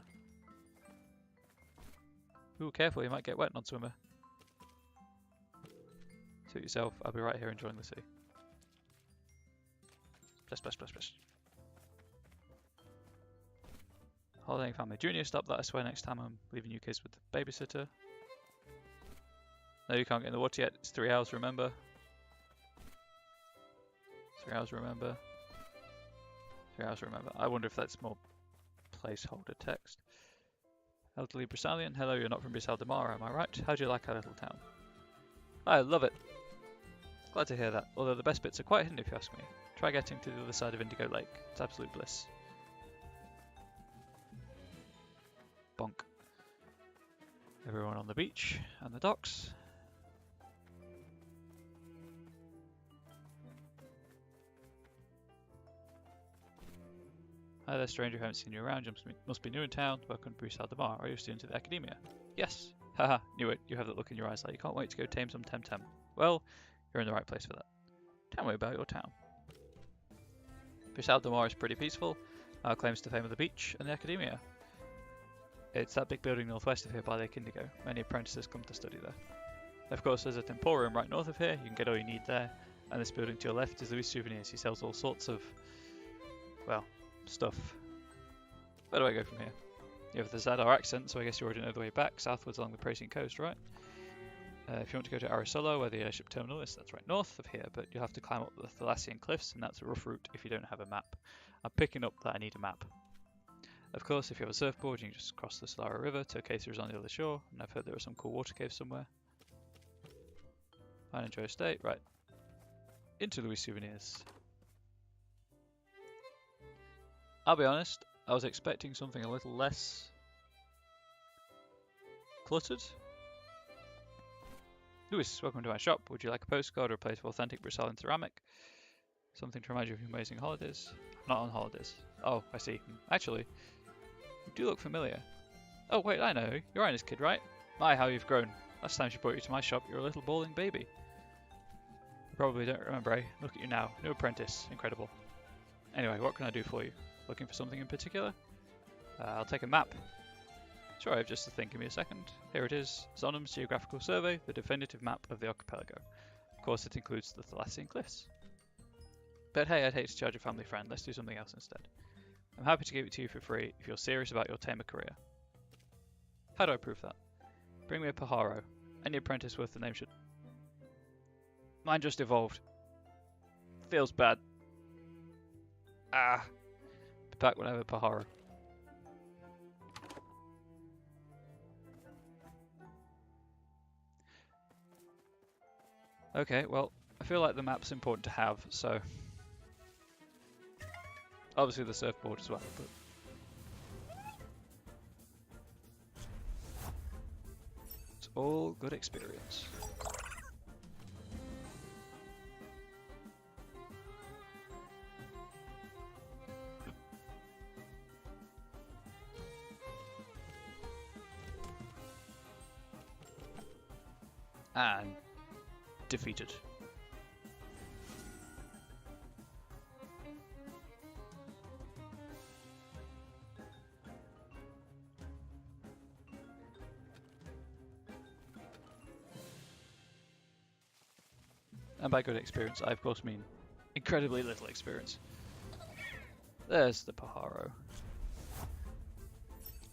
Ooh, careful, you might get wet, non-swimmer. Suit yourself, I'll be right here enjoying the sea. Splash, splash, splash, splash. Holidaying family junior, stop that, I swear next time I'm leaving you kids with the babysitter. No, you can't get in the water yet, it's 3 hours, remember. 3 hours, remember. 3 hours, remember. I wonder if that's more placeholder text. Elderly Brisalian, hello, you're not from Brisal de Mar, am I right? How do you like our little town? I love it. Glad to hear that, although the best bits are quite hidden if you ask me. Try getting to the other side of Indigo Lake, it's absolute bliss. Bonk. Everyone on the beach and the docks. Hi there, stranger, haven't seen you around. You must be new in town. Welcome to Brisal de Mar. Are you a student at the Academia? Yes. Haha, knew it. You have that look in your eyes like you can't wait to go tame some Temtem. Well, you're in the right place for that. Tell me about your town. Brisal de Mar is pretty peaceful. Claims to fame of the beach and the Academia. It's that big building northwest of here by Lake Indigo. Many apprentices come to study there. Of course, there's a Temporium right north of here. You can get all you need there. And this building to your left is Louis Souvenirs. He sells all sorts of, well, stuff. Where do I go from here? You have the Zadar accent, so I guess you already know the way back. Southwards along the Praesian coast, right? If you want to go to Arisolo, where the airship terminal is, that's right north of here, but you'll have to climb up the Thalassian cliffs, and that's a rough route if you don't have a map. I'm picking up that I need a map. Of course, if you have a surfboard, you can just cross the Solara River. Turkesa is on the other shore, and I've heard there are some cool water caves somewhere. Fine, enjoy your stay. Right. Into Louis Souvenirs. I'll be honest, I was expecting something a little less cluttered. Louis, welcome to my shop. Would you like a postcard or a plate of authentic Brisalian ceramic? Something to remind you of your amazing holidays? Not on holidays. Oh, I see. Actually, you do look familiar. Oh wait, I know. You're Ina's kid, right? My, how you've grown. Last time she brought you to my shop, you were a little bawling baby. You probably don't remember, eh? Look at you now. New apprentice. Incredible. Anyway, what can I do for you? Looking for something in particular? I'll take a map. Sure, I have just a thing. Give me a second. Here it is. Zonum's Geographical Survey, the definitive map of the archipelago. Of course, it includes the Thalassian Cliffs. But hey, I'd hate to charge a family friend. Let's do something else instead. I'm happy to give it to you for free if you're serious about your tamer career. How do I prove that? Bring me a Pajaro. Any apprentice worth the name should... Mine just evolved. Feels bad. Ah. Be back when I have a Pajaro. Okay, well, I feel like the map's important to have, so... Obviously the surfboard as well, but... It's all good experience. And... defeated. And by good experience, I of course mean incredibly little experience. There's the Pajaro.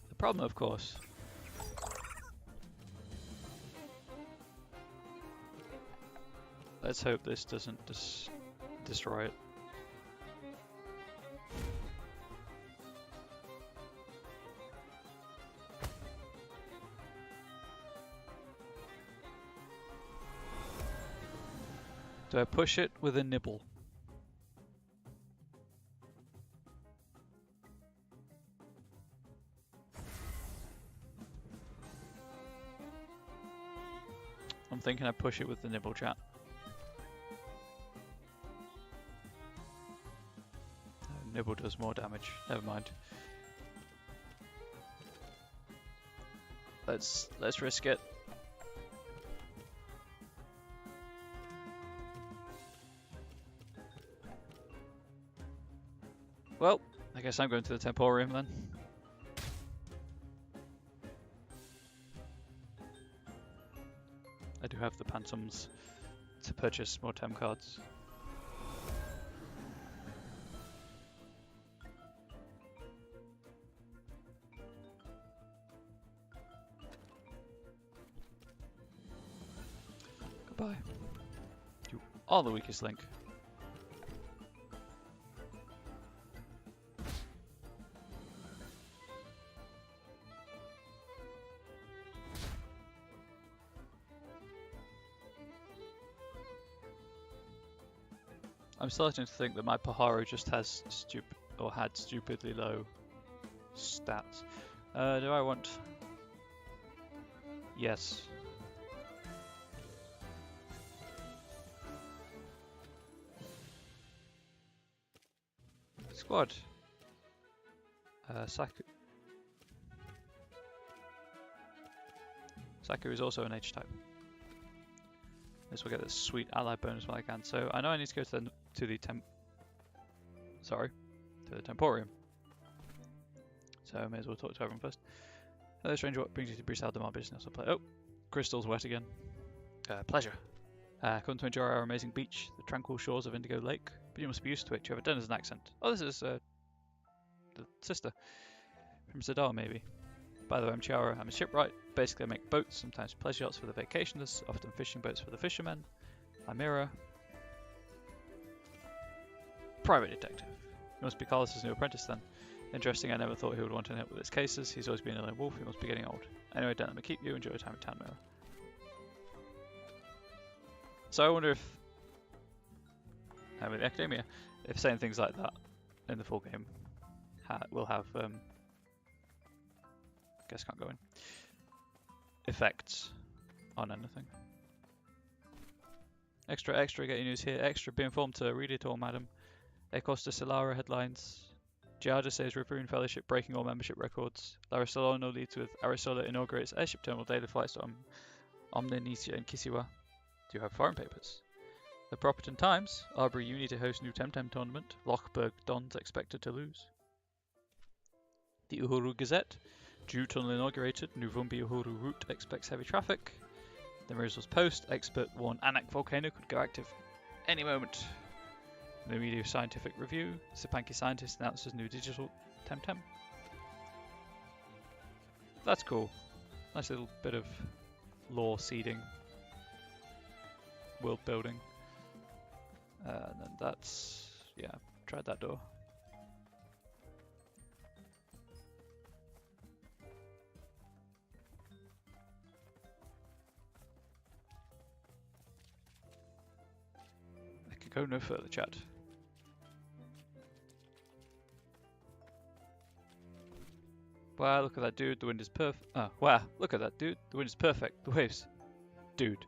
The problem, of course, let's hope this doesn't destroy it. Do I push it with a nibble? I'm thinking I push it with the nibble, chat. No, nibble does more damage. Never mind. Let's risk it. Well, I guess I'm going to the Temporium then. I do have the Phantoms to purchase more Tem cards. Goodbye. You are the weakest link. I'm starting to think that my Paharo just has had stupidly low stats. Do I want? Yes. Squad. Saku is also an H type. This will get this sweet ally bonus while I can. So I know I need to go to the Temporium. So I may as well talk to everyone first. Hello stranger, what brings you to Bruxelles de my business? I'll play. Oh, crystal's wet again. Pleasure. Come to enjoy our amazing beach, the tranquil shores of Indigo Lake. But you must be used to it. You have a Denizens accent. Oh, this is the sister from Zadar, maybe. By the way, I'm Chiara. I'm a shipwright. Basically, I make boats, sometimes pleasure yachts for the vacationers, often fishing boats for the fishermen. I'm Mira. Private detective. He must be Carlos's new apprentice then. Interesting, I never thought he would want to help with his cases. He's always been a lone wolf. He must be getting old. Anyway, don't let me keep you. Enjoy your time in town, Mira. So I wonder if... with Academia, if saying things like that in the full game will have... guess can't go in. Effects on anything. Extra, get your news here. Extra, be informed to read it all, madam. Ecos de Solara headlines. Giada says Riverine Fellowship breaking all membership records. Larisolano leads with Arisola inaugurates airship terminal daily flights to Omninesia and Kisiwa. Do you have foreign papers? The Properton Times. Arbery Uni to host new Temtem tournament. Lochberg Dons expected to lose. The Uhuru Gazette. Jew tunnel inaugurated. Nuvumbi Uhuru route expects heavy traffic. The Mirrors Post. Expert warned Anak volcano could go active any moment. The Media Scientific Review. Sipanki scientist announces new digital Temtem. That's cool. Nice little bit of lore seeding. World building. And then that's... yeah, tried that door. I could go no further, chat. Wow, look at that dude, the wind is perfect. Oh, wow, look at that dude, the wind is perfect. The waves. Dude.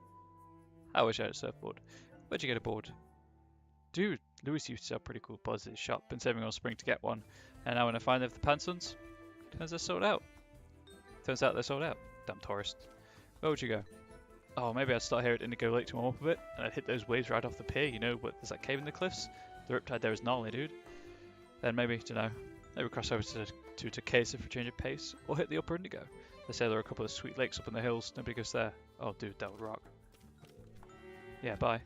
I wish I had a surfboard. Where'd you get a board? Dude, Lewis used to sell pretty cool boards at his shop. Been saving all spring to get one. And now when I find them for the Pansons, turns they're sold out. Turns out they're sold out. Damn tourist. Where would you go? Oh, maybe I'd start here at Indigo Lake to warm up a bit, and I'd hit those waves right off the pier, you know, but there's that cave in the cliffs. The riptide there is gnarly, dude. Then maybe, dunno, maybe cross over to Takesa for a change of pace, or hit the upper Indigo. They say there are a couple of sweet lakes up in the hills, nobody goes there. Oh dude, that would rock. Yeah, bye.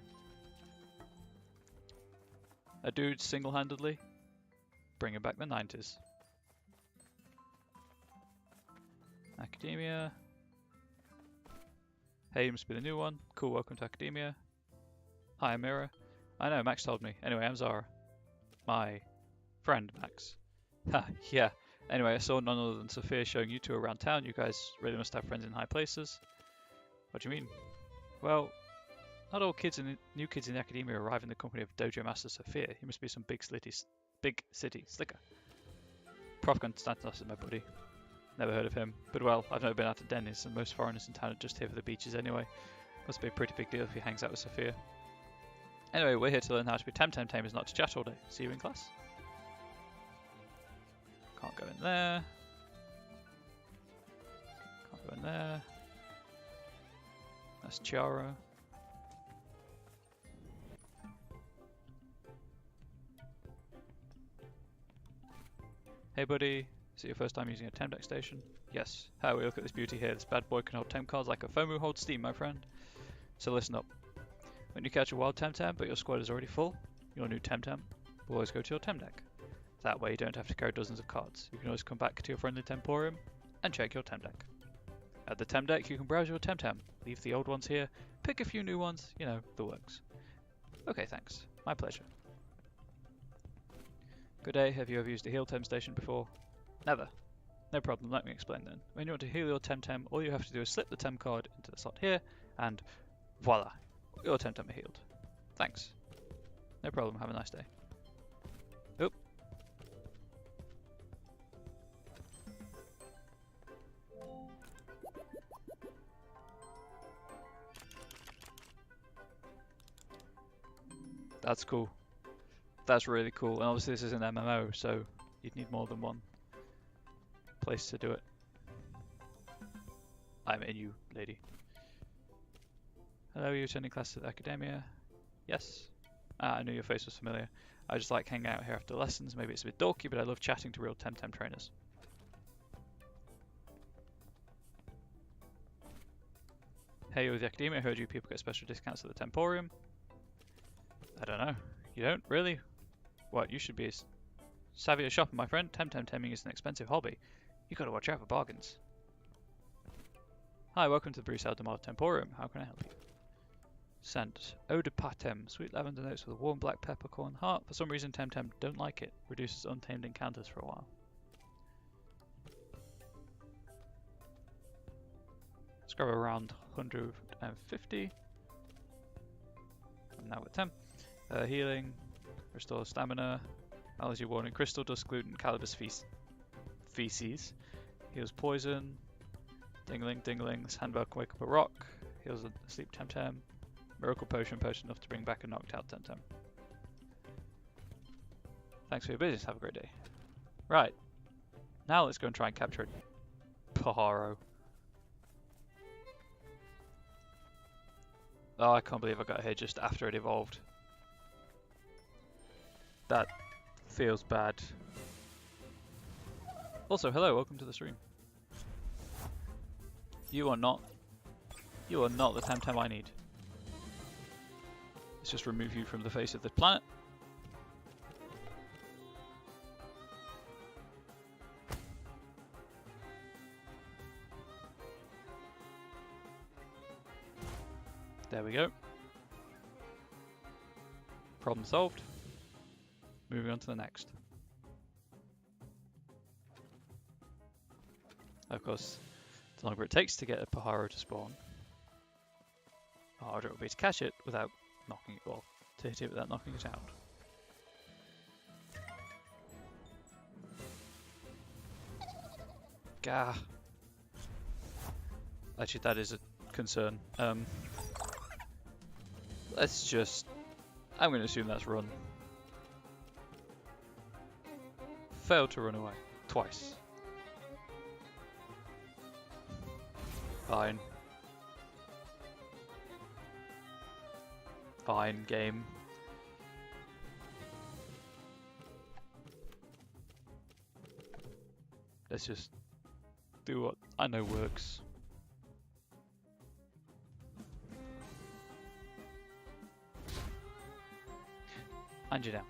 A dude single-handedly bringing back the 90s. Academia. Hey, you must be the new one. Cool, welcome to Academia. Hi, I'm Mira. I know, Max told me. Anyway, I'm Zara. My friend, Max. Ha, yeah. Anyway, I saw none other than Sophia showing you two around town. You guys really must have friends in high places. What do you mean? Well, Not all new kids in the academia arrive in the company of Dojo Master Sophia. He must be some big city slicker. Prof. Constantinos is my buddy. Never heard of him. But well, I've never been out to Denny's, and most foreigners in town are just here for the beaches anyway. Must be a pretty big deal if he hangs out with Sophia. Anyway, we're here to learn how to be Temtem tamers, not to chat all day. See you in class. Can't go in there. Can't go in there. That's Chiara. Hey buddy, is it your first time using a Temdeck station? Yes. How we look at this beauty here. This bad boy can hold temp cards like a Fomu holds steam, my friend. So listen up. When you catch a wild Temtem but your squad is already full, your new Temtem will always go to your Temdeck. That way you don't have to carry dozens of cards. You can always come back to your friendly Temporium and check your Temdeck. At the Temdeck you can browse your Temtem, leave the old ones here, pick a few new ones, you know, the works. Okay, thanks. My pleasure. Good day, have you ever used a heal Tem station before? Never. No problem, let me explain then. When you want to heal your Temtem, all you have to do is slip the Tem card into the slot here, and voila, your Temtem are healed. Thanks. No problem, have a nice day. Oop. That's cool. That's really cool, and obviously this is an MMO, so you'd need more than one place to do it. I'm in you, lady. Hello, are you attending class at the Academia? Yes. Ah, I knew your face was familiar. I just like hanging out here after lessons. Maybe it's a bit dorky, but I love chatting to real Temtem trainers. Hey, you're with the Academia. I heard you people get special discounts at the Temporium. I don't know. You don't? Really? What, you should be as savvy as shopper, my friend. Temtem taming is an expensive hobby. You gotta watch out for bargains. Hi, welcome to the Bruce Aldemar Temporium. How can I help you? Scent. Eau de Patem. Sweet lavender notes with a warm black peppercorn heart. For some reason, Temtem don't like it. Reduces untamed encounters for a while. Let's grab around 150. And now with 10. Healing. Restores stamina. Allergy warning. Crystal dust, gluten, cannabis feces. Heals poison. Dingling, dinglings. Handbell can wake up a rock. Heals a sleep Temtem. Miracle potion enough to bring back a knocked out Temtem. Thanks for your business. Have a great day. Right. Now let's go and try and capture Paharo. Oh, I can't believe I got here just after it evolved. That feels bad. Also, hello, welcome to the stream. You are not the Temtem I need. Let's just remove you from the face of the planet. There we go. Problem solved. Moving on to the next. Of course, the longer it takes to get a Paharo to spawn, the harder it will be to catch it without knocking it, well, to hit it without knocking it out. Gah. Actually, that is a concern. Let's just... I'm going to assume that's run. Failed to run away. Twice. Fine. Fine, game. Let's just do what I know works. And you down.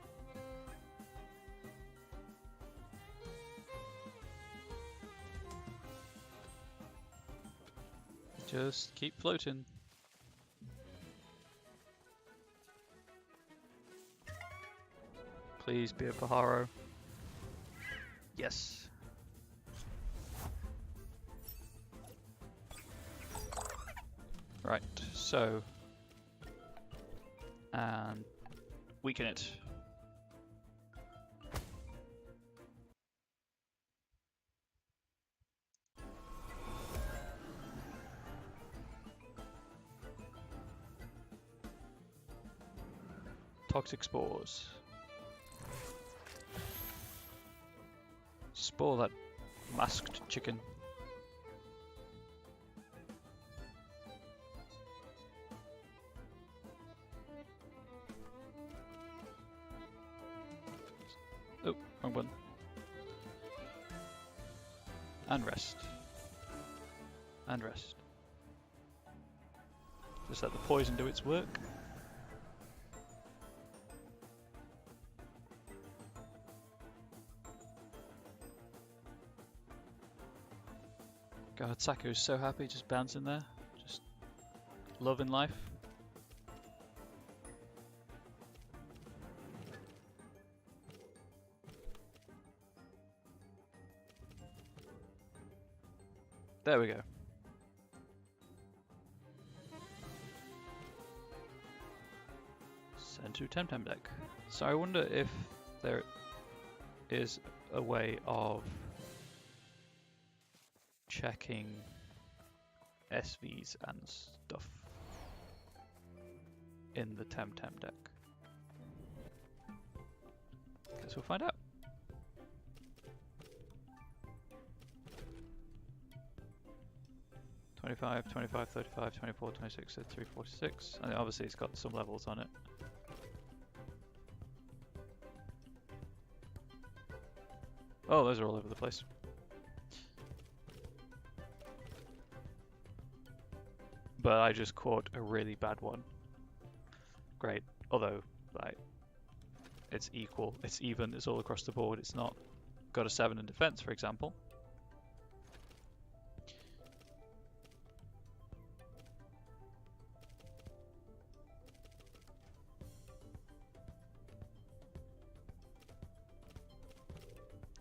Just keep floating. Please be a Paharo. Yes. Right, so and weaken it. Toxic spores. Spore that masked chicken. Oh, wrong one. And rest. And rest. Just let the poison do its work. God, Saku's so happy, just bouncing there. Just loving life. There we go. Send to Temtem deck. So I wonder if there is a way of checking SVs and stuff in the Temtem deck. Guess we'll find out. $25, $25, $35, $24, $26, $33, $46. And obviously it's got some levels on it. Oh, those are all over the place. But I just caught a really bad one. Great. Although, like, it's equal, it's even, it's all across the board. It's not got a 7 in defense, for example.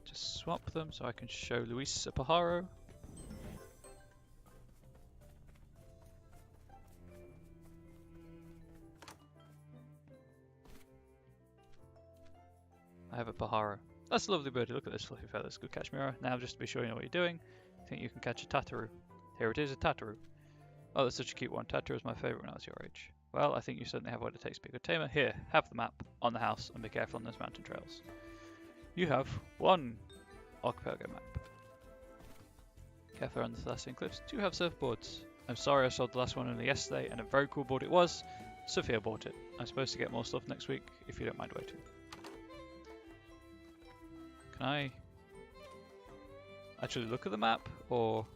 Just swap them so I can show Luis a Pajaro. I have a Pajaro. That's a lovely birdie. Look at this fluffy feathers. Good catch, Mira. Now, just to be sure you know what you're doing, I think you can catch a Tataru. Here it is, a Tataru. Oh, that's such a cute one. Tataru was my favourite when I was your age. Well, I think you certainly have what it takes to be a good tamer. Here, have the map on the house and be careful on those mountain trails. You have one archipelago map. Careful on the Thessalian cliffs. Do you have surfboards? I'm sorry I sold the last one only yesterday, and a very cool board it was. Sophia bought it. I'm supposed to get more stuff next week, if you don't mind waiting. Can I actually look at the map, or...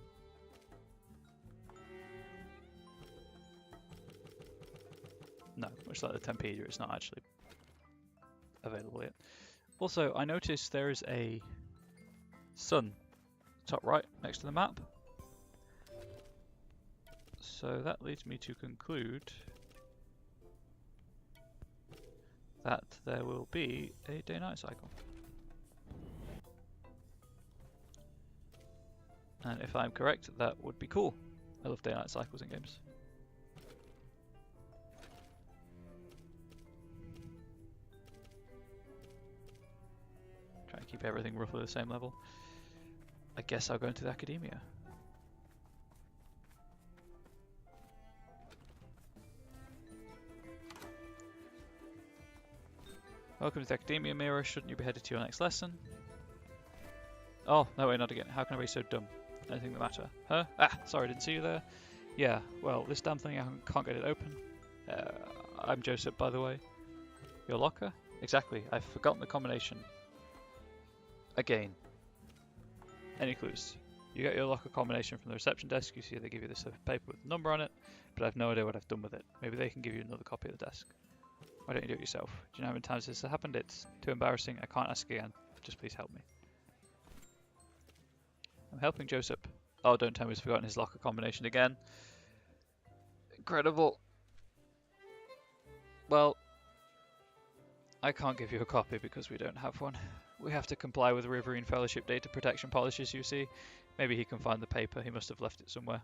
No, much like the Tempedia, it's not actually available yet. Also, I noticed there is a sun top right next to the map. So that leads me to conclude that there will be a day-night cycle. And if I'm correct, that would be cool. I love day-night cycles in games. Try and keep everything roughly the same level. I guess I'll go into the academia. Welcome to the academia, Mira. Shouldn't you be headed to your next lesson? Oh, no wait, not again. How can I be so dumb? Anything the matter? Huh? Ah, sorry, I didn't see you there. Yeah, well, this damn thing, I can't get it open. I'm Joseph, by the way. Your locker? Exactly, I've forgotten the combination. Again. Any clues? You get your locker combination from the reception desk. You see they give you this slip of paper with a number on it, but I've no idea what I've done with it. Maybe they can give you another copy of the desk. Why don't you do it yourself? Do you know how many times this has happened? It's too embarrassing. I can't ask again. Just please help me. I'm helping Joseph. Oh, don't tell me he's forgotten his locker combination again. Incredible. Well, I can't give you a copy because we don't have one. We have to comply with Riverine Fellowship data protection policies, you see. Maybe he can find the paper. He must have left it somewhere.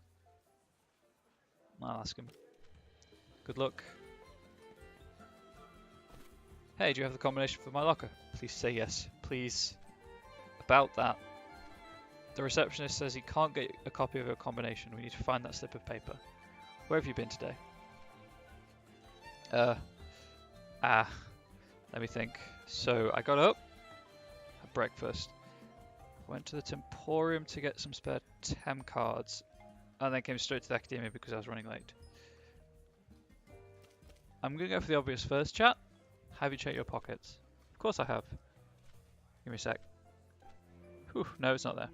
I'll ask him. Good luck. Hey, do you have the combination for my locker? Please say yes. Please. About that. The receptionist says he can't get a copy of your combination. We need to find that slip of paper. Where have you been today? Let me think. So I got up, had breakfast, went to the Temporium to get some spare Tem cards, and then came straight to the Academia because I was running late. I'm going to go for the obvious first, chat. Have you checked your pockets? Of course I have. Give me a sec. Whew, no, it's not there.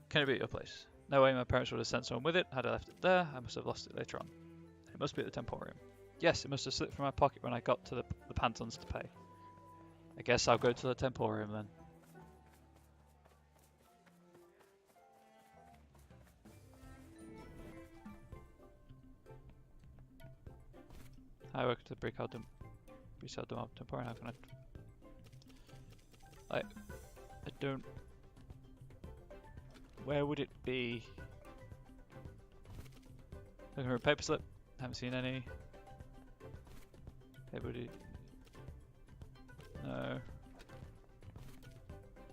Can it be at your place? No way, my parents would have sent someone with it. Had I left it there, I must have lost it later on. It must be at the Temporium. Yes, it must have slipped from my pocket when I got to the Pantons to pay. I guess I'll go to the Temporium then. I work at the Brick Temporium. How can I don't... Where would it be? Looking for a paper slip. Haven't seen any. Anybody? No.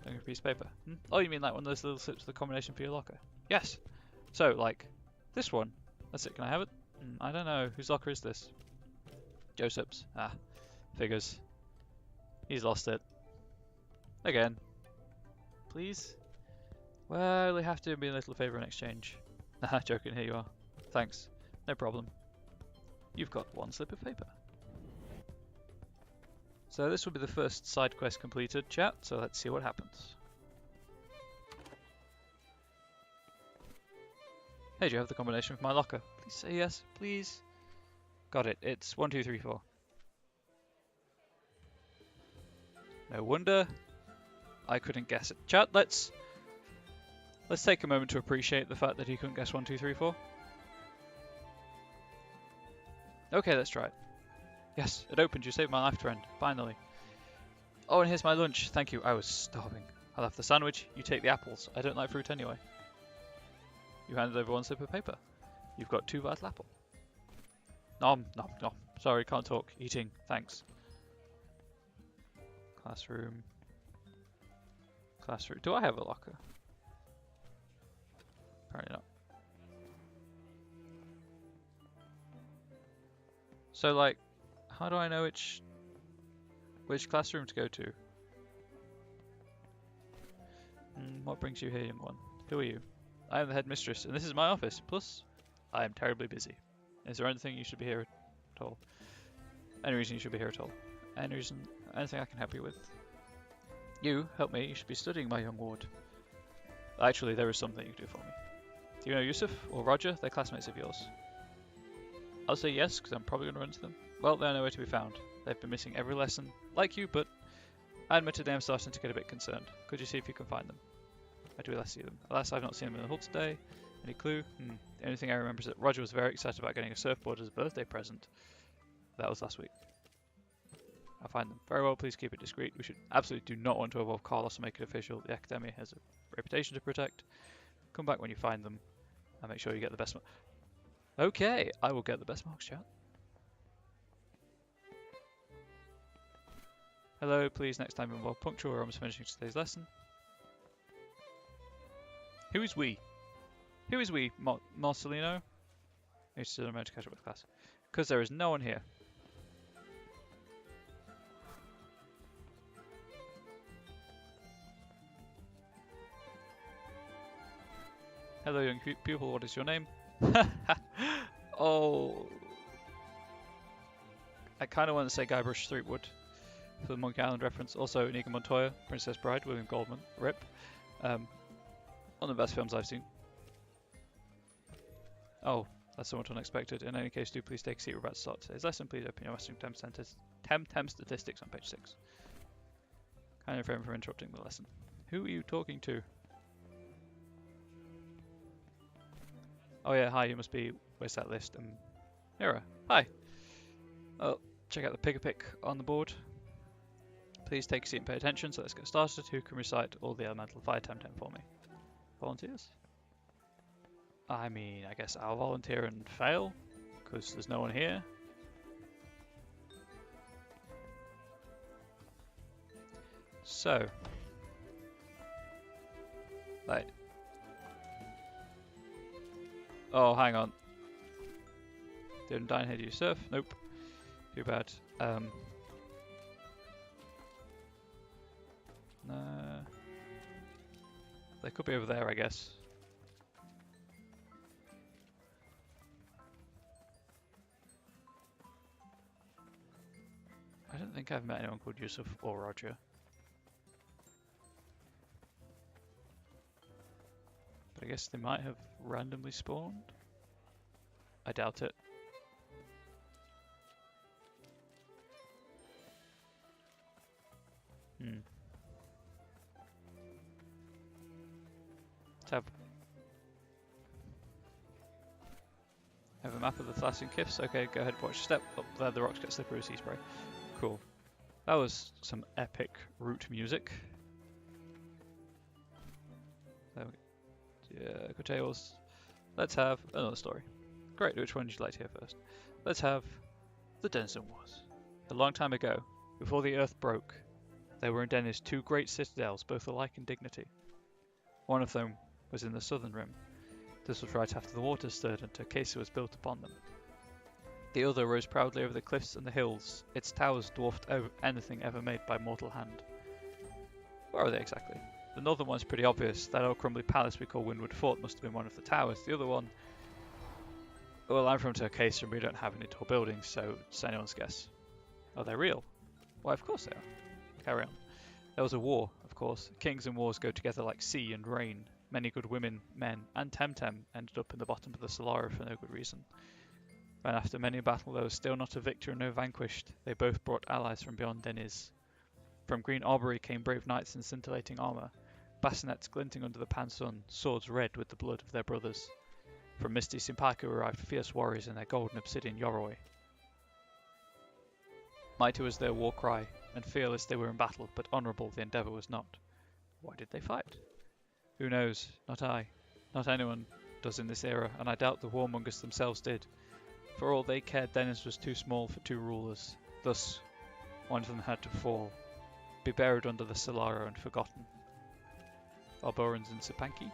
Looking for a piece of paper. Oh, you mean like one of those little slips with the combination for your locker? Yes. So, like, this one. That's it. Can I have it? I don't know. Whose locker is this? Joseph's. Ah, figures. He's lost it. Again. Please? Well, they have to do me a little favour in exchange. Haha, joking, here you are. Thanks. No problem. You've got one slip of paper. So this will be the first side quest completed, chat, so let's see what happens. Hey, do you have the combination for my locker? Please say yes, please. Got it, it's 1, 2, 3, 4. No wonder I couldn't guess it. Chat, let's take a moment to appreciate the fact that he couldn't guess 1, 2, 3, 4. Okay, let's try it. Yes, it opened. You saved my life, friend. Finally. Oh, and here's my lunch. Thank you. I was starving. I'll have the sandwich. You take the apples. I don't like fruit anyway. You handed over one slip of paper. You've got 2 vital apple. Nom, nom, nom. Sorry, can't talk. Eating. Thanks. Classroom. Classroom. Do I have a locker? Apparently not. So, like, how do I know which classroom to go to? What brings you here, young one? Who are you? I am the headmistress, and this is my office. Plus, I am terribly busy. Is there anything you should be here at all? Any reason you should be here at all? Any reason? Anything I can help you with? You, help me. You should be studying, my young ward. Actually, there is something you can do for me. Do you know Yusuf or Roger? They're classmates of yours. I'll say yes, because I'm probably going to run into them. Well, they're nowhere to be found. They've been missing every lesson, like you, but I admitted I'm starting to get a bit concerned. Could you see if you can find them? I do see them. Alas, I've not seen them in the hall today. Any clue? The only thing I remember is that Roger was very excited about getting a surfboard as a birthday present. That was last week. I'll find them. Very well, please keep it discreet. We should absolutely do not want to involve Carlos or make it official. The Academia has a reputation to protect. Come back when you find them and make sure you get the best marks. Okay, I will get the best marks, chat. Hello, please next time be more punctual or almost finishing today's lesson. Who is we? Who is we, Marcelino? It's still a moment to catch up with class. Because there is no one here. Hello, young pupil, what is your name? Oh. I kind of want to say Guybrush Threepwood for the Monkey Island reference. Also, Inigo Montoya, Princess Bride, William Goldman, RIP. One of the best films I've seen. Oh, that's somewhat unexpected. In any case, do please take a seat. We're about to start today's lesson. Please open your Western Temtem Statistics on page 6. Kind of refrain from interrupting the lesson. Who are you talking to? Oh yeah, hi, you must be... Where's that list? Mira, hi. Oh, check out the pick-a-pick on the board. Please take a seat and pay attention, so let's get started. Who can recite all the elemental fire Temtem for me? Volunteers? I mean, I guess I'll volunteer and fail, because there's no one here. So, right. Oh, hang on. Didn't die in here, do you surf? Nope. Too bad. No. They could be over there, I guess. I don't think I've met anyone called Yusuf or Roger. But I guess they might have randomly spawned. I doubt it. Let's have a map of the Thracian cliffs. Okay, go ahead, watch your step. Up there, the rocks get slippery with sea spray. Cool. That was some epic route music. There we go. Yeah, good tales. Let's have another story. Great, which one would you like to hear first? Let's have the Denizen Wars. A long time ago, before the earth broke, there were in Dennis two great citadels, both alike in dignity. One of them was in the southern rim. This was right after the waters stirred and Turkesa was built upon them. The other rose proudly over the cliffs and the hills, its towers dwarfed anything ever made by mortal hand. Where are they exactly? The northern one's pretty obvious. That old crumbly palace we call Windward Fort must have been one of the towers. The other one... Well, I'm from Turkesa and we don't have any tall buildings, so it's anyone's guess. Are they real? Why, of course they are. Carry on. There was a war, of course. Kings and wars go together like sea and rain. Many good women, men, and Temtem ended up in the bottom of the Solara for no good reason. When after many a battle there was still not a victor and no vanquished, they both brought allies from beyond Deniz. From green Arbory came brave knights in scintillating armour, bassinets glinting under the pan sun, swords red with the blood of their brothers. From misty Simpaku arrived fierce warriors in their golden obsidian Yoroi. Mighty was their war cry, and fearless they were in battle, but honourable the endeavour was not. Why did they fight? Who knows? Not I. Not anyone does in this era, and I doubt the warmongers themselves did. For all they cared, Deniz was too small for two rulers. Thus, one of them had to fall, be buried under the Solara and forgotten. Alborans and Sipanki?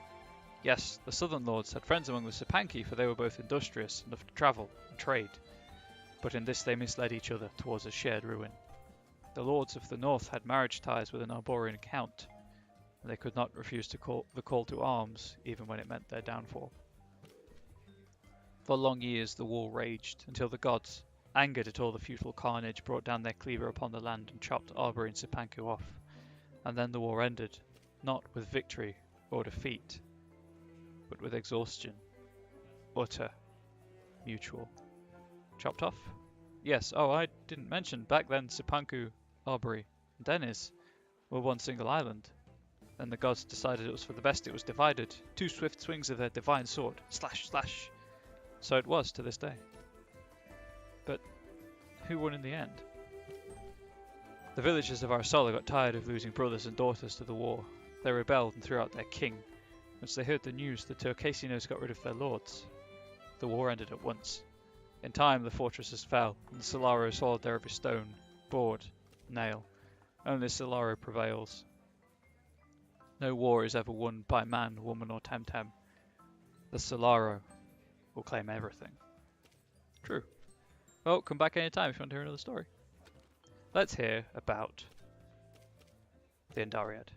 Yes, the southern lords had friends among the Sipanki, for they were both industrious, enough to travel and trade. But in this they misled each other towards a shared ruin. The lords of the north had marriage ties with an Arborian count, and they could not refuse the call to arms, even when it meant their downfall. For long years the war raged, until the gods, angered at all the futile carnage, brought down their cleaver upon the land and chopped Arbory and Sipanku off. And then the war ended, not with victory or defeat, but with exhaustion. Utter. Mutual. Chopped off? Yes, oh, I didn't mention, back then Sipanku, Arbory, and Deniz were one single island. Then the gods decided it was for the best it was divided. Two swift swings of their divine sword. Slash, slash. So it was to this day. But who won in the end? The villagers of Arsola got tired of losing brothers and daughters to the war. They rebelled and threw out their king. Once they heard the news, the Turkesinos got rid of their lords. The war ended at once. In time, the fortresses fell, and the Solara swallowed their every stone, board, nail. Only Solara prevails. No war is ever won by man, woman, or Temtem. The Solara will claim everything. True. Well, come back anytime if you want to hear another story. Let's hear about the Andariad.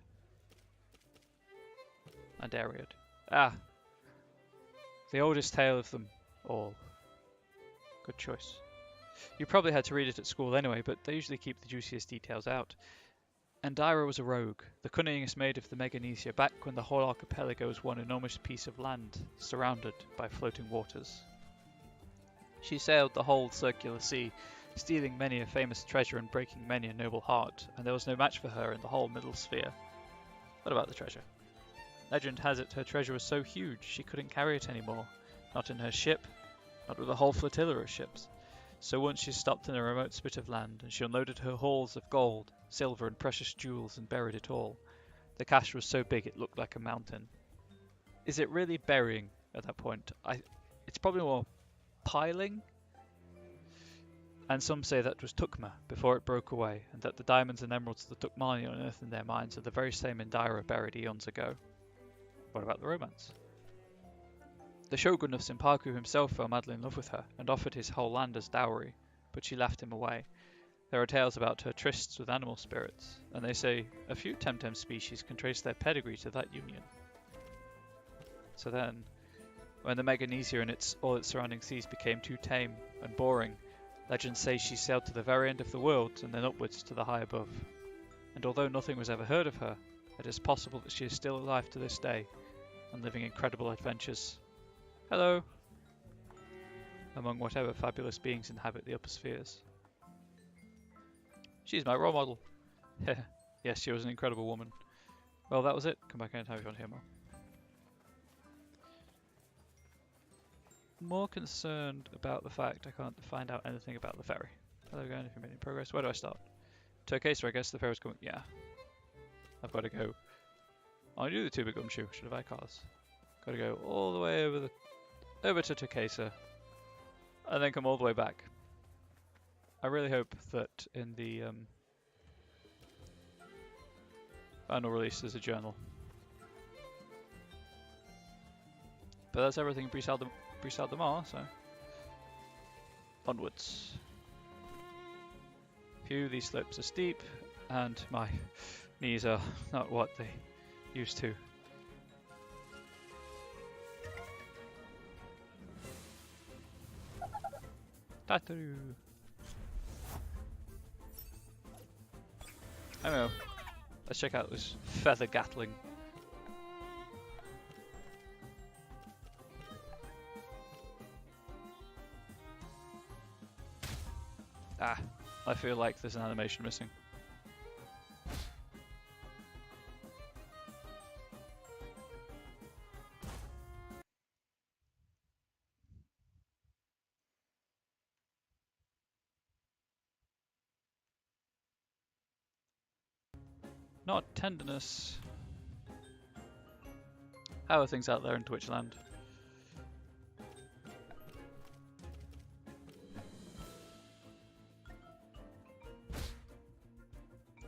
Ah, the oldest tale of them all. Good choice. You probably had to read it at school anyway, but they usually keep the juiciest details out. Andira was a rogue, the cunningest maid of the Meganesia, back when the whole archipelago was one enormous piece of land, surrounded by floating waters. She sailed the whole circular sea, stealing many a famous treasure and breaking many a noble heart, and there was no match for her in the whole middle sphere. What about the treasure? Legend has it her treasure was so huge she couldn't carry it anymore, not in her ship, not with a whole flotilla of ships. So once she stopped in a remote spit of land, and she unloaded her hauls of gold, silver and precious jewels and buried it all. The cache was so big it looked like a mountain. Is it really burying at that point? It's probably more piling? And some say that was Tukma before it broke away, and that the diamonds and emeralds that Tukmani unearthed in their mines are the very same Indira buried eons ago. What about the romance? The shogun of Simpaku himself fell madly in love with her, and offered his whole land as dowry, but she laughed him away. There are tales about her trysts with animal spirits, and they say a few Temtem species can trace their pedigree to that union. So then, when the Meganesia and all its surrounding seas became too tame and boring, legends say she sailed to the very end of the world and then upwards to the high above. And although nothing was ever heard of her, it is possible that she is still alive to this day and living incredible adventures. Hello! Among whatever fabulous beings inhabit the upper spheres. She's my role model. Yes, she was an incredible woman. Well, that was it. Come back anytime if you want to hear more. More concerned about the fact I can't find out anything about the ferry. Hello again, if you're making progress. Where do I start? Turkesa, I guess the ferry's coming. Yeah. I've got to go. I do the two big gumshoe. Should have had cars. Got to go all the way over to Turkesa, and then come all the way back. I really hope that in the final release there's a journal. But that's everything Brisal de Mar, so onwards. Phew, these slopes are steep, and my knees are not what they used to. Tataru. I don't know. Let's check out this feather gatling. Ah, I feel like there's an animation missing. Not tenderness. How are things out there in Twitchland?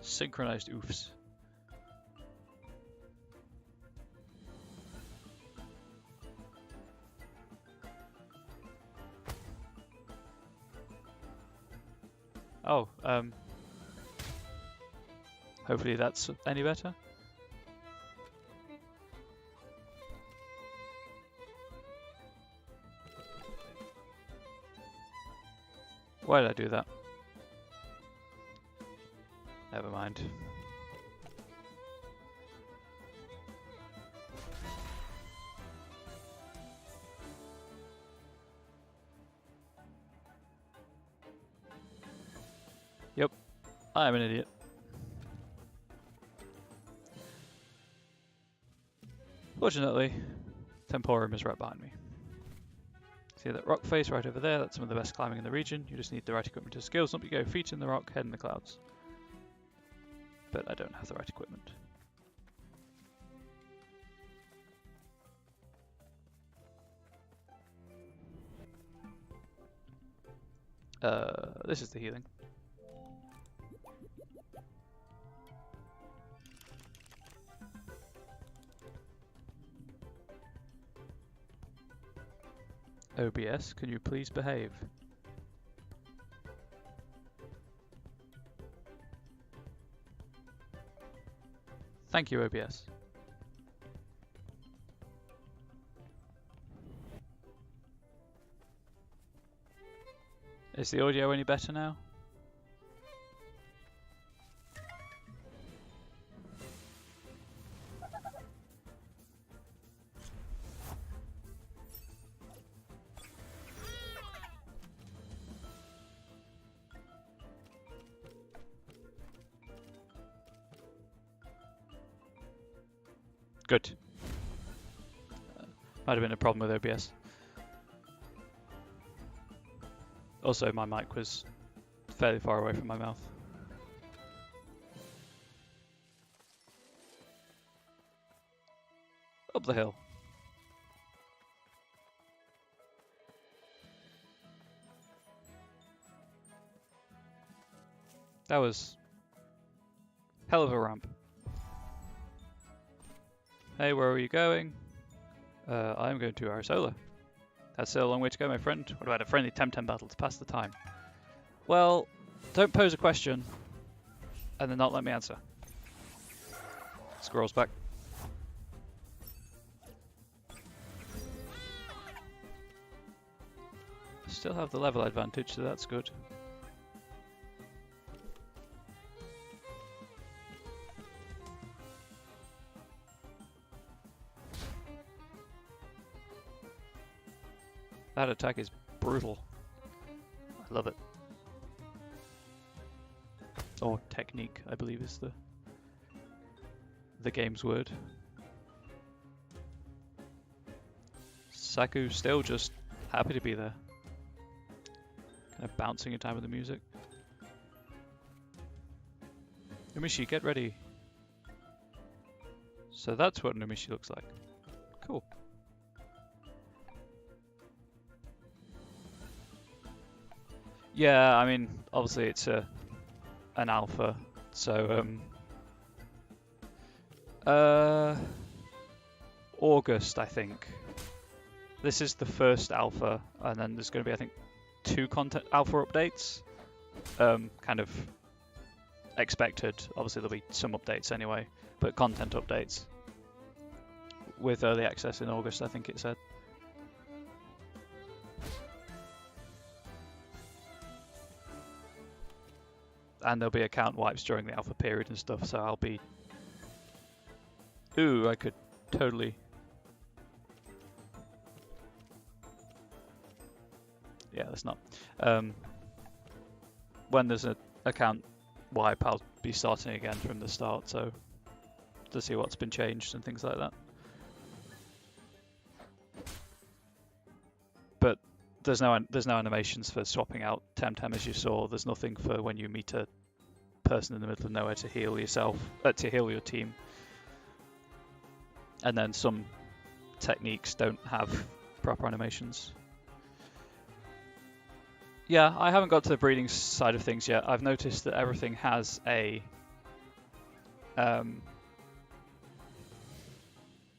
Synchronized oofs. Oh, hopefully that's any better. Why did I do that? Never mind. Yep, I'm an idiot. Fortunately, Temporium is right behind me. See that rock face right over there? That's some of the best climbing in the region. You just need the right equipment to skills. Up you go, feet in the rock, head in the clouds. But I don't have the right equipment. This is the healing. OBS, can you please behave? Thank you, OBS. Is the audio any better now? Good. Might have been a problem with OBS. Also, my mic was fairly far away from my mouth. Up the hill. That was hell of a ramp. Hey, where are you going? I'm going to Arisola. That's still a long way to go, my friend. What about a friendly Temtem battle to pass the time? Well, don't pose a question and then not let me answer. Squirrel's back. Still have the level advantage, so that's good. That attack is brutal. I love it. Or technique, I believe is the game's word. Saku still just happy to be there. Kind of bouncing in time with the music. Numishi, get ready. So that's what Numishi looks like. Cool. Yeah, I mean, obviously it's an alpha, so August, I think. This is the first alpha, and then there's going to be, I think, 2 content alpha updates. Kind of expected. Obviously there'll be some updates anyway, but content updates with early access in August, I think it said. And there'll be account wipes during the alpha period and stuff, so I'll be... Ooh, I could totally... Yeah, that's not. When there's an account wipe, I'll be starting again from the start, so to see what's been changed and things like that. But there's no animations for swapping out Temtem, as you saw. There's nothing for when you meet a person in the middle of nowhere to heal yourself, to heal your team. And then some techniques don't have proper animations. Yeah, I haven't got to the breeding side of things yet. I've noticed that everything has a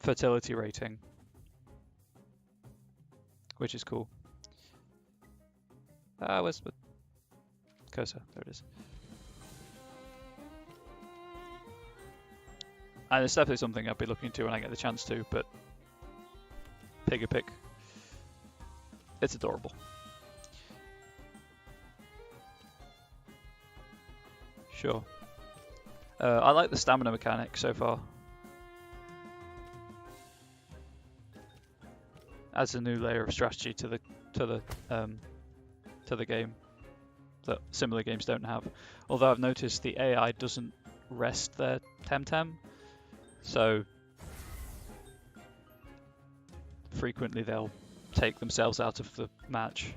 fertility rating, which is cool. Where's the cursor? There it is. And it's definitely something I'll be looking into when I get the chance to, but Pick-a-Pick, it's adorable. Sure. I like the stamina mechanic so far. Adds a new layer of strategy to the game that similar games don't have. Although I've noticed the AI doesn't rest their Temtem, so frequently they'll take themselves out of the match.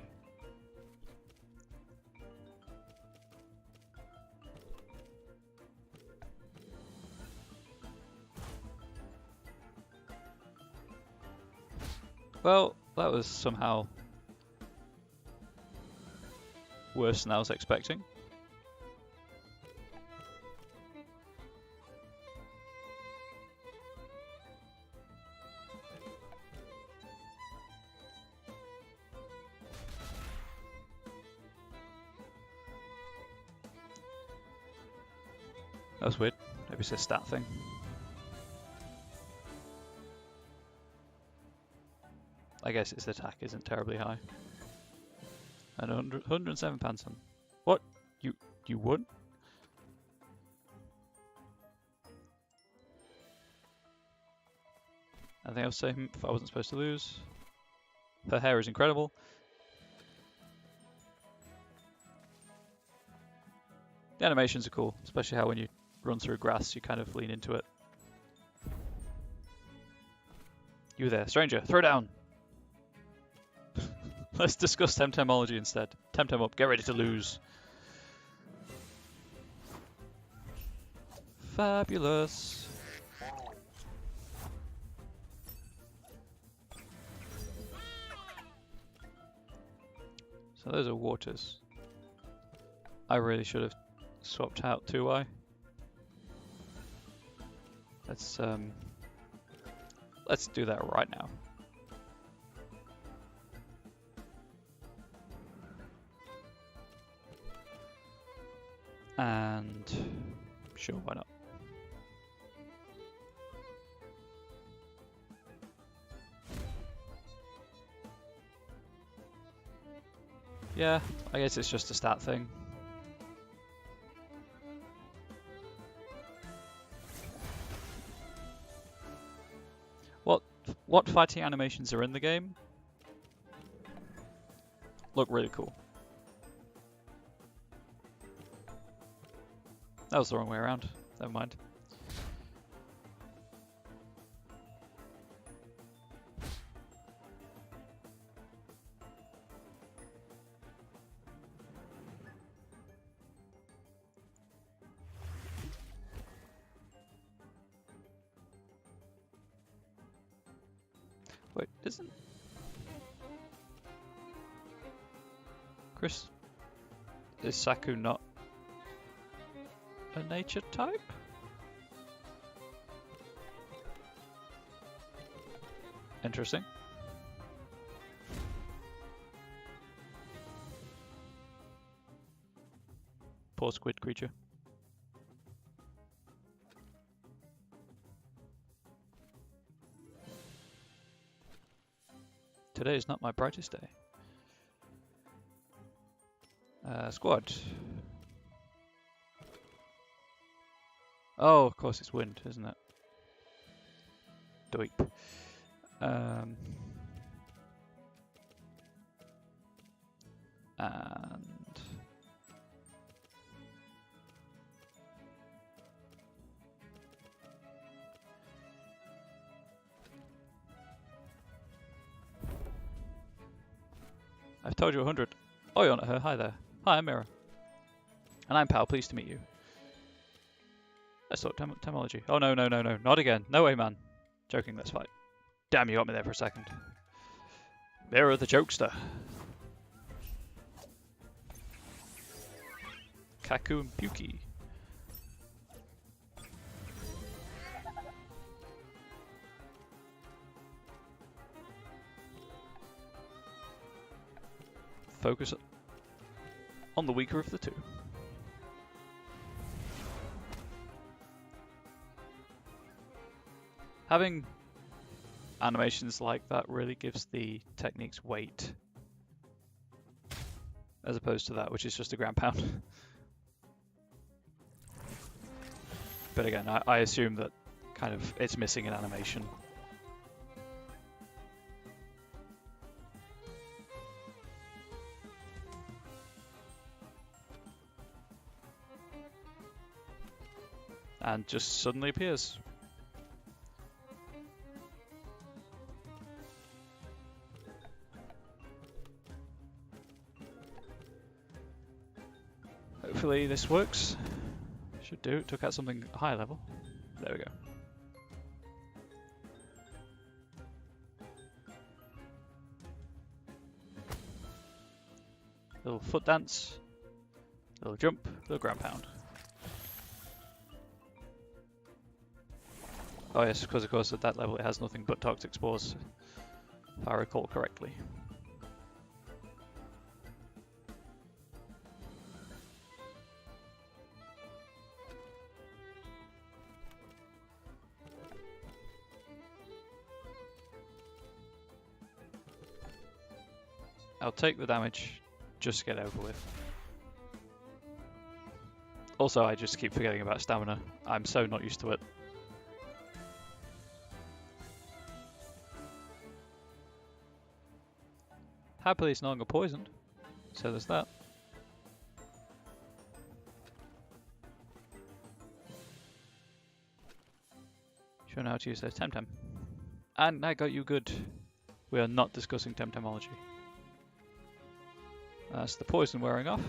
Well, that was somehow worse than I was expecting. That was weird. Maybe it's a stat thing. I guess its attack isn't terribly high. And 107 Panson. What? You won? Anything else to say if I wasn't supposed to lose? Her hair is incredible. The animations are cool, especially how when you run through grass you kind of lean into it. You there, stranger, throw down! Let's discuss Temtemology instead. Temtem up, get ready to lose. Fabulous. So those are waters. I really should have swapped out 2i. Let's do that right now. And sure, why not? Yeah, I guess it's just a stat thing. What fighting animations are in the game look really cool. That was the wrong way around. Never mind. Wait, isn't Chris? Is Saku not a nature type? Interesting. Poor squid creature. Today is not my brightest day. Squad. Oh, of course it's wind, isn't it? Doip. And I've told you 100. Oh, you're not her. Hi there. Hi, I'm Mira. And I'm Pal. Pleased to meet you. Let's talk temology. Oh, no. Not again. No way, man. Joking, let's fight. Damn, you got me there for a second. Mira the jokester. Kaku and Puki. Focus on the weaker of the two. Having animations like that really gives the techniques weight, as opposed to that, which is just a ground pound. But again, I assume that kind of it's missing an animation. And just suddenly appears. Hopefully this works. Should do. Took out something higher level. There we go. Little foot dance, little jump, little ground pound. Oh yes, because of course at that level it has nothing but toxic spores, if I recall correctly. I'll take the damage just to get over with. Also, I just keep forgetting about stamina. I'm so not used to it. Happily it's no longer poisoned, so there's that. Sure know how to use those Temtem. And I got you good. We are not discussing Temtemology. That's the poison wearing off.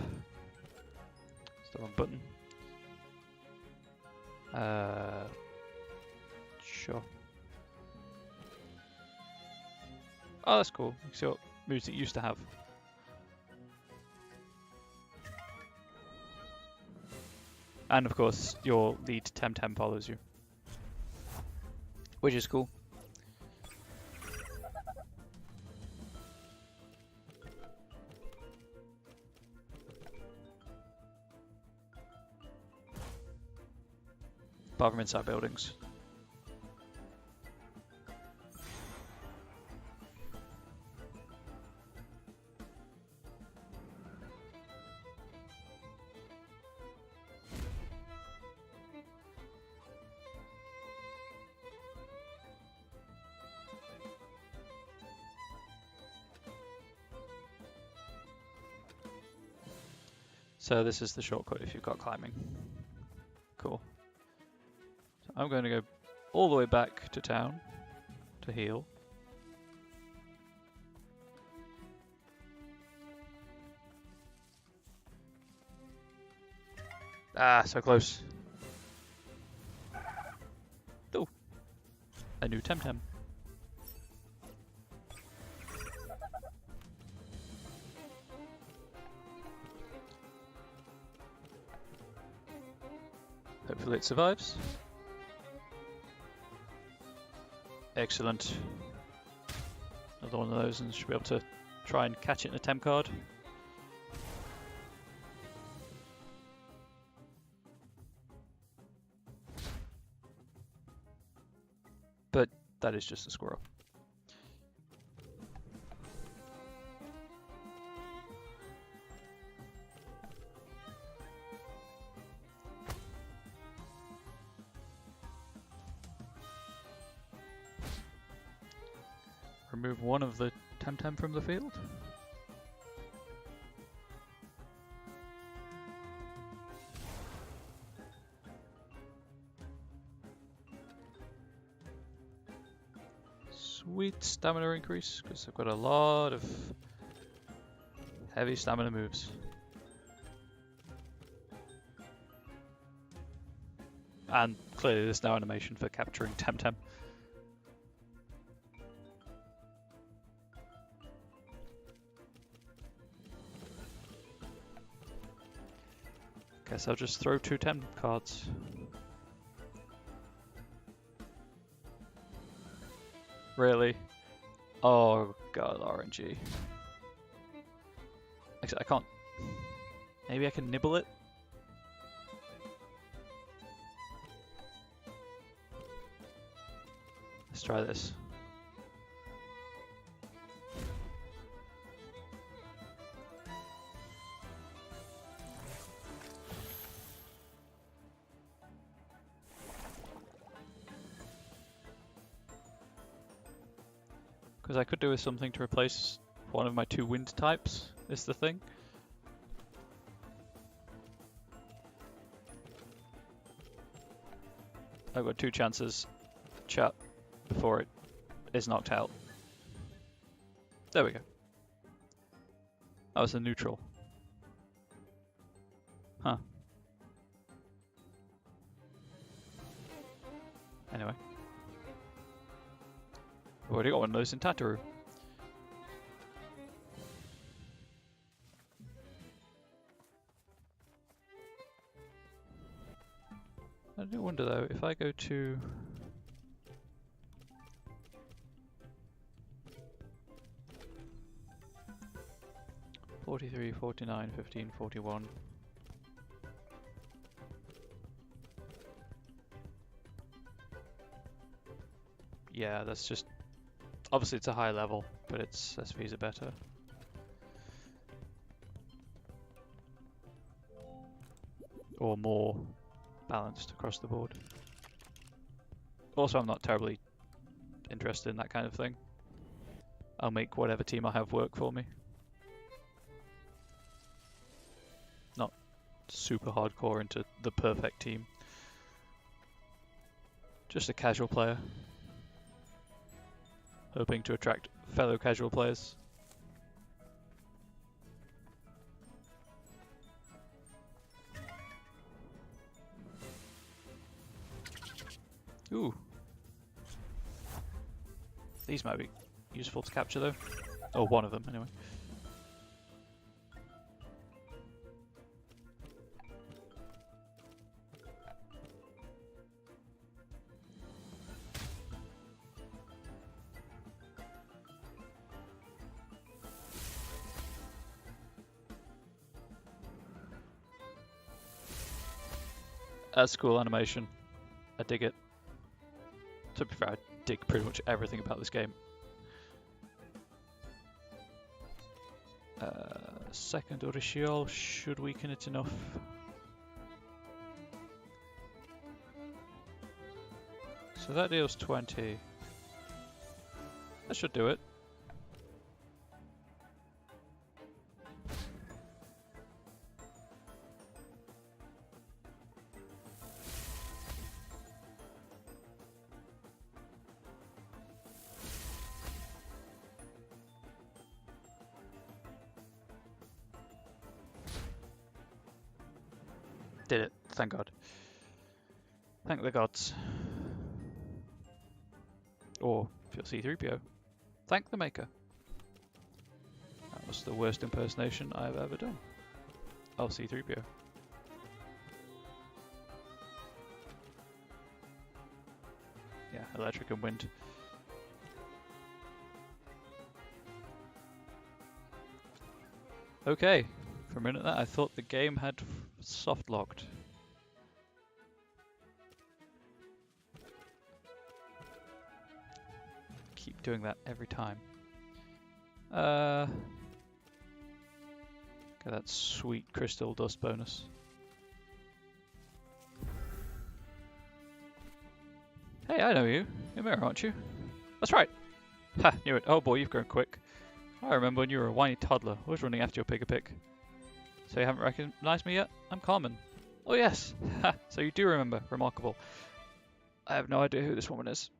Still on button. Sure. Oh, that's cool. You see what moves it used to have. And of course, your lead Temtem follows you, which is cool. Apart from inside buildings. So this is the shortcut if you've got climbing. Cool. So I'm going to go all the way back to town to heal. Ah, so close. Oh, a new Temtem. Hopefully it survives. Excellent. Another one of those, and should be able to try and catch it in a temp card. But that is just a squirrel. Remove one of the Temtem from the field. Sweet stamina increase, because I've got a lot of heavy stamina moves. And clearly there's no animation for capturing Temtem. Guess I'll just throw 2 temp cards. Really? Oh god, RNG. Actually, I can't. Maybe I can nibble it? Let's try this. Because I could do with something to replace one of my 2 wind types, is the thing. I've got 2 chances, chat, before it is knocked out. There we go. That was a neutral. Huh. Anyway. I've already got one of those in Tataru. I do wonder though, if I go to... $43, $49, $15, $41. Yeah, that's just... Obviously it's a high level, but its SVs are better. Or more balanced across the board. Also, I'm not terribly interested in that kind of thing. I'll make whatever team I have work for me. Not super hardcore into the perfect team. Just a casual player. Hoping to attract fellow casual players. Ooh. These might be useful to capture though. Or one of them anyway. That's cool animation. I dig it. To be fair, I dig pretty much everything about this game. Second Oricial should weaken it enough. So that deals 20. That should do it. Did it, thank God. Thank the gods. Or, if you're C3PO, thank the maker. That was the worst impersonation I've ever done. Oh, C3PO. Yeah, electric and wind. Okay, for a minute there I thought the game had soft locked. Keep doing that every time. Get that sweet crystal dust bonus. Hey, I know you. You're Mirror, aren't you? That's right. Ha, knew it. Oh boy, you've grown quick. I remember when you were a whiny toddler, always running after your pick-a-pick. So you haven't recognized me yet? I'm Carmen. Oh yes! Ha! So you do remember. Remarkable. I have no idea who this woman is.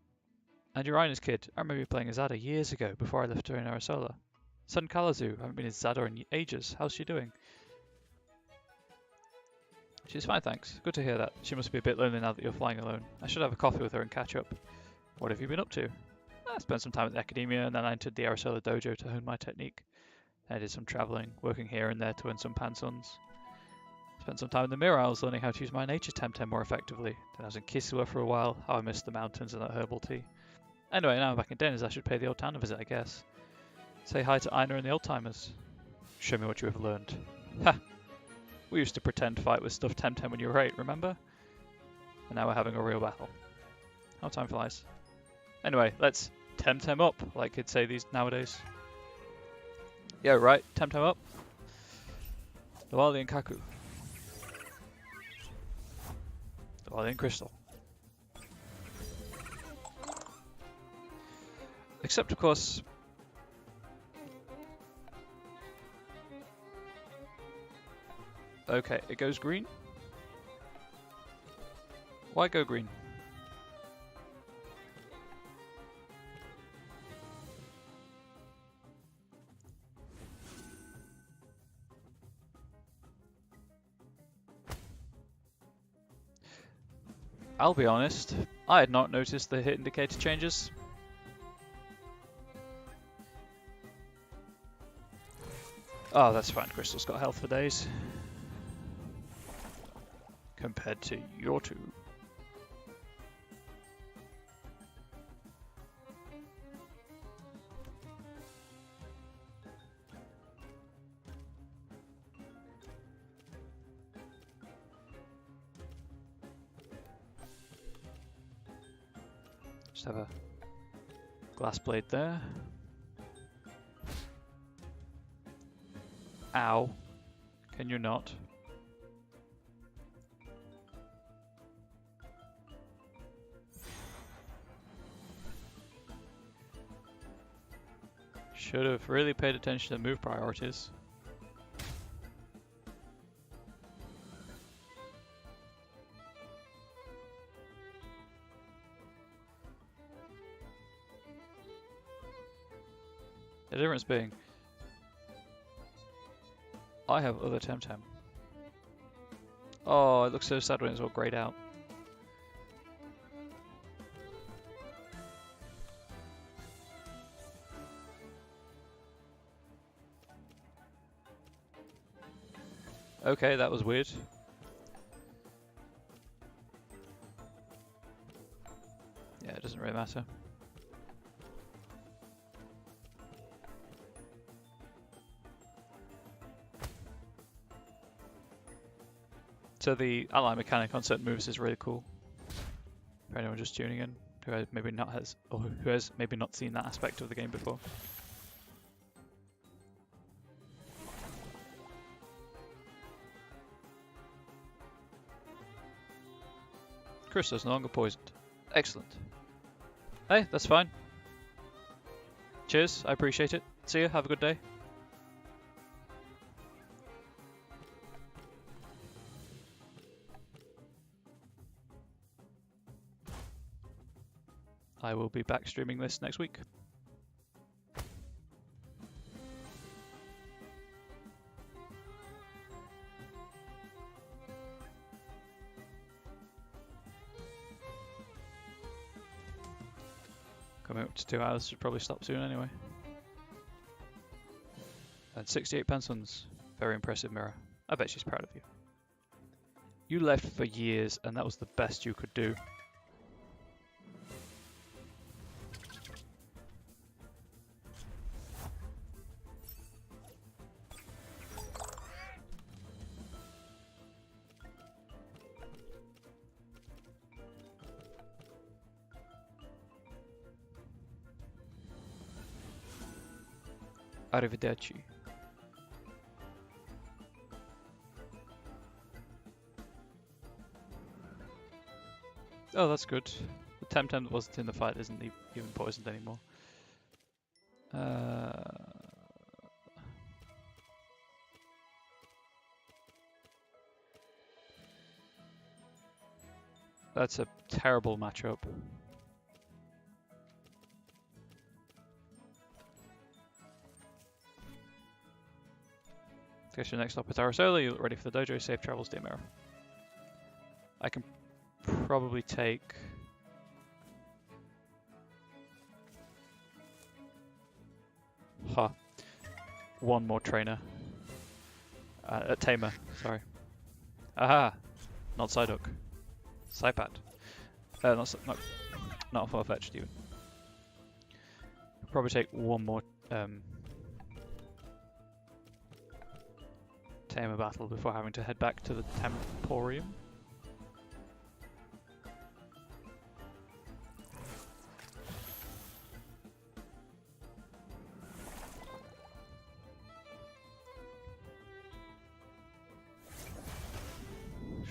And you're Rhina's kid. I remember you playing as Zada years ago, before I left her in Arisola. Son Kalazu. I haven't been as Zada in ages. How's she doing? She's fine, thanks. Good to hear that. She must be a bit lonely now that you're flying alone. I should have a coffee with her and catch up. What have you been up to? I spent some time at the academia, and then I entered the Arisola dojo to hone my technique. I did some travelling, working here and there to earn some pansons. Spent some time in the Mirror Isles learning how to use my nature Temtem more effectively. Then I was in Kisua for a while, how I missed the mountains and that herbal tea. Anyway, now I'm back in Dennis, I should pay the old town a visit, I guess. Say hi to Ina and the old timers. Show me what you have learned. Ha! We used to pretend fight with stuffed Temtem when you were 8, remember? And now we're having a real battle. How time flies. Anyway, let's Temtem up, like kids say these nowadays. Yeah, right, Temtem up. Diwali and Kaku. Diwali and Crystal. Except, of course, okay, it goes green. Why go green? I'll be honest, I had not noticed the hit indicator changes. Oh, that's fine. Crystal's got health for days. Compared to your two. Just have a glass blade there. Ow. Can you not? Should have really paid attention to move priorities. The difference being, I have other Temtem. Oh, it looks so sad when it's all greyed out. Okay, that was weird. Yeah, it doesn't really matter. So the ally mechanic on certain moves is really cool. For anyone just tuning in, who has maybe not seen that aspect of the game before. Crystal's no longer poisoned. Excellent. Hey, that's fine. Cheers, I appreciate it. See you, have a good day. I will be back streaming this next week. Coming up to 2 hours, should probably stop soon anyway. And 68 pensons. Very impressive, Mirror. I bet she's proud of you. You left for years and that was the best you could do. Arrivederci. Oh, that's good. The Temtem that wasn't in the fight isn't even poisoned anymore. That's a terrible matchup. Guess your next stop is Arasoli. You look ready for the dojo. Safe travels, dear Mirror. I can probably take... one more trainer. Tamer, sorry. Aha! Not Psyduck. Psypad. Not far-fetched even. Probably take one more Tamer battle before having to head back to the Temporium.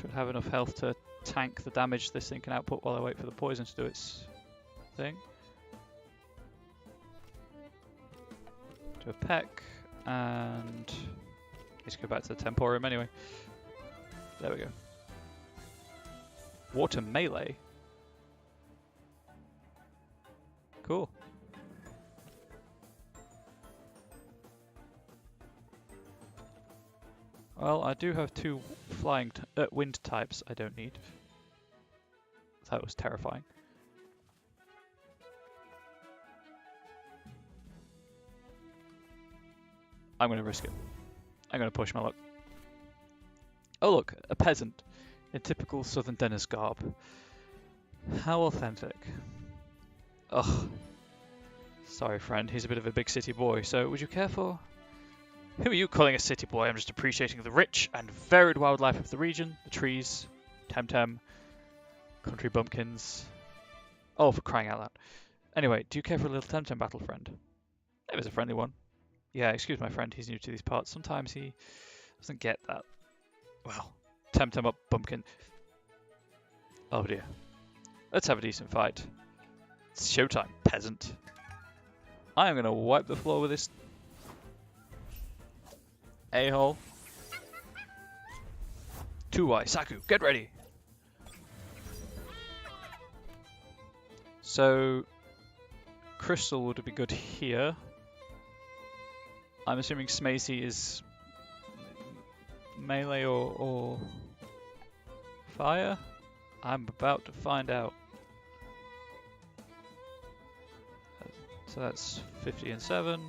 Should have enough health to tank the damage this thing can output while I wait for the poison to do its thing. Do a peck and let's go back to the Temporium anyway. There we go. Water melee. Cool. Well, I do have two flying wind types I don't need. That was terrifying. I'm going to risk it. I'm going to push my luck. Oh look, a peasant in typical southern Dennis garb. How authentic. Ugh. Sorry friend, he's a bit of a big city boy, so would you care for... Who are you calling a city boy? I'm just appreciating the rich and varied wildlife of the region. The trees, Temtem, country bumpkins. Oh, for crying out loud. Anyway, do you care for a little Temtem battle, friend? It was a friendly one. Yeah, excuse my friend, he's new to these parts. Sometimes he doesn't get that. Well, Temtem up, bumpkin. Oh dear. Let's have a decent fight. It's showtime, peasant. I am going to wipe the floor with this a-hole. 2Y, Saku, get ready! So, Crystal would be good here. I'm assuming Smazy is melee or fire? I'm about to find out. So that's 50 and 7.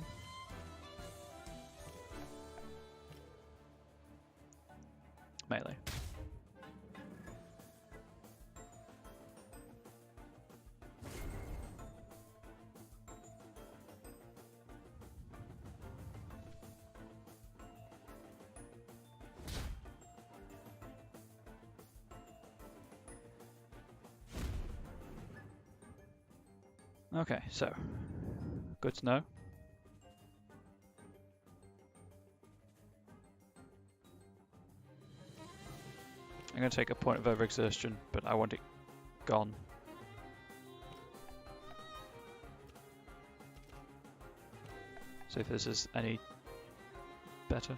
Melee. Okay, so good to know. I'm going to take a point of overexertion, but I want it gone. See if this is any better.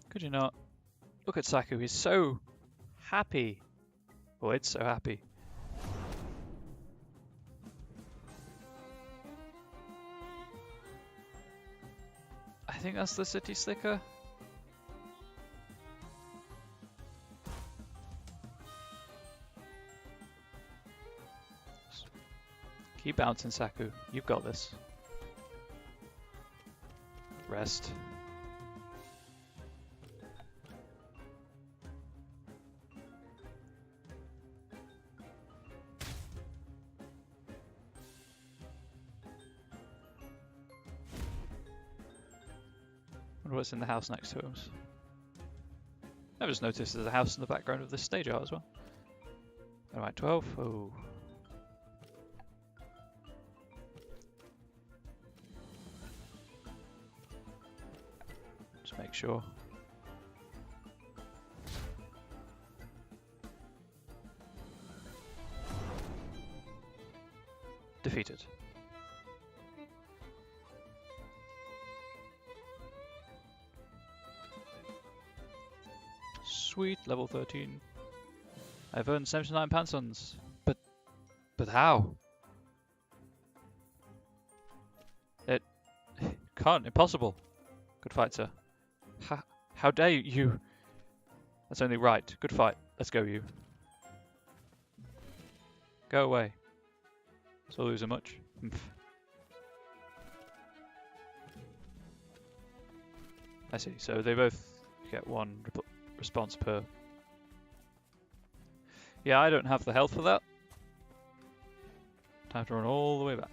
Could you not? Look at Saku, he's so happy. Oh, it's so happy. I think that's the city slicker. Keep bouncing, Saku. You've got this. Rest. Wonder what's in the house next to us. I've just noticed there's a house in the background of this stage art as well. Alright, 12. Oh. Just make sure. Defeated. Sweet, level 13. I've earned 79 pansons. But how? It can't, impossible. Good fight, sir. How dare you? That's only right. Good fight. Let's go, you. Go away. So losing much. I see. So they both get one response per. Yeah, I don't have the health for that. Time to run all the way back.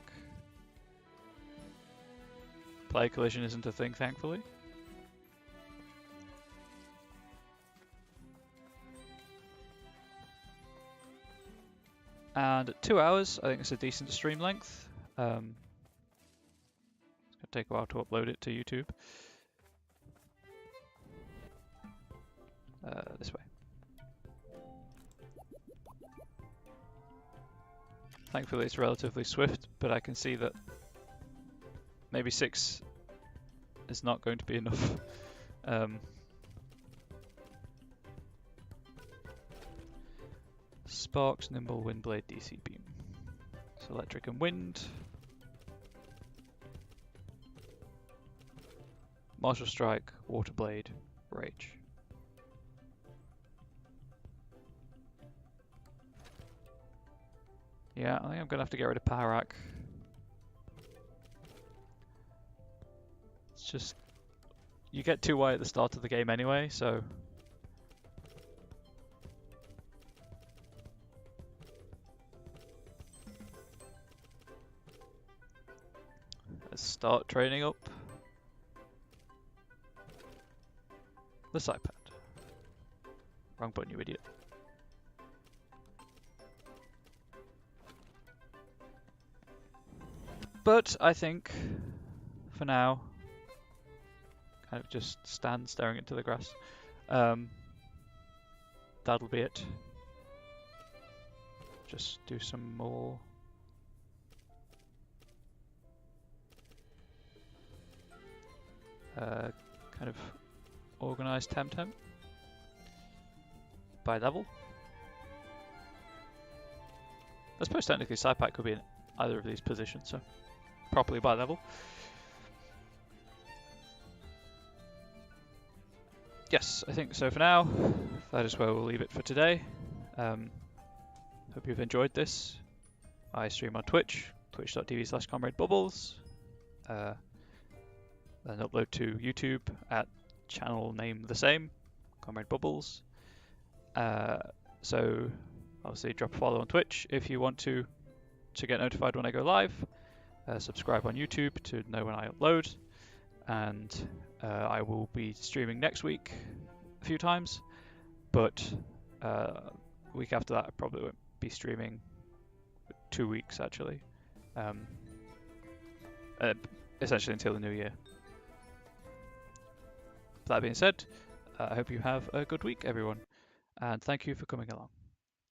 Player collision isn't a thing, thankfully. And at 2 hours, I think it's a decent stream length. It's going to take a while to upload it to YouTube. This way. Thankfully it's relatively swift, but I can see that maybe 6 is not going to be enough. Sparks, Nimble, Windblade, DC Beam. So electric and wind. Martial Strike, Water Blade, Rage. Yeah, I think I'm gonna have to get rid of Parak. It's just you get 2Y at the start of the game anyway, so let's start training up the side pad. Wrong button, you idiot. But I think, for now, kind of just stand staring into the grass. That'll be it. Just do some more. Kind of organize Temtem by level. I suppose technically Saipak could be in either of these positions, so properly by level. Yes, I think so for now. That is where we'll leave it for today. Hope you've enjoyed this. I stream on Twitch, twitch.tv/comradebubbles. Then upload to YouTube at channel name the same, Comrade Bubbles. So obviously drop a follow on Twitch if you want to get notified when I go live. Subscribe on YouTube to know when I upload. And I will be streaming next week a few times. but week after that I probably won't be streaming. 2 weeks actually, essentially until the new year. That being said, I hope you have a good week, everyone, and thank you for coming along.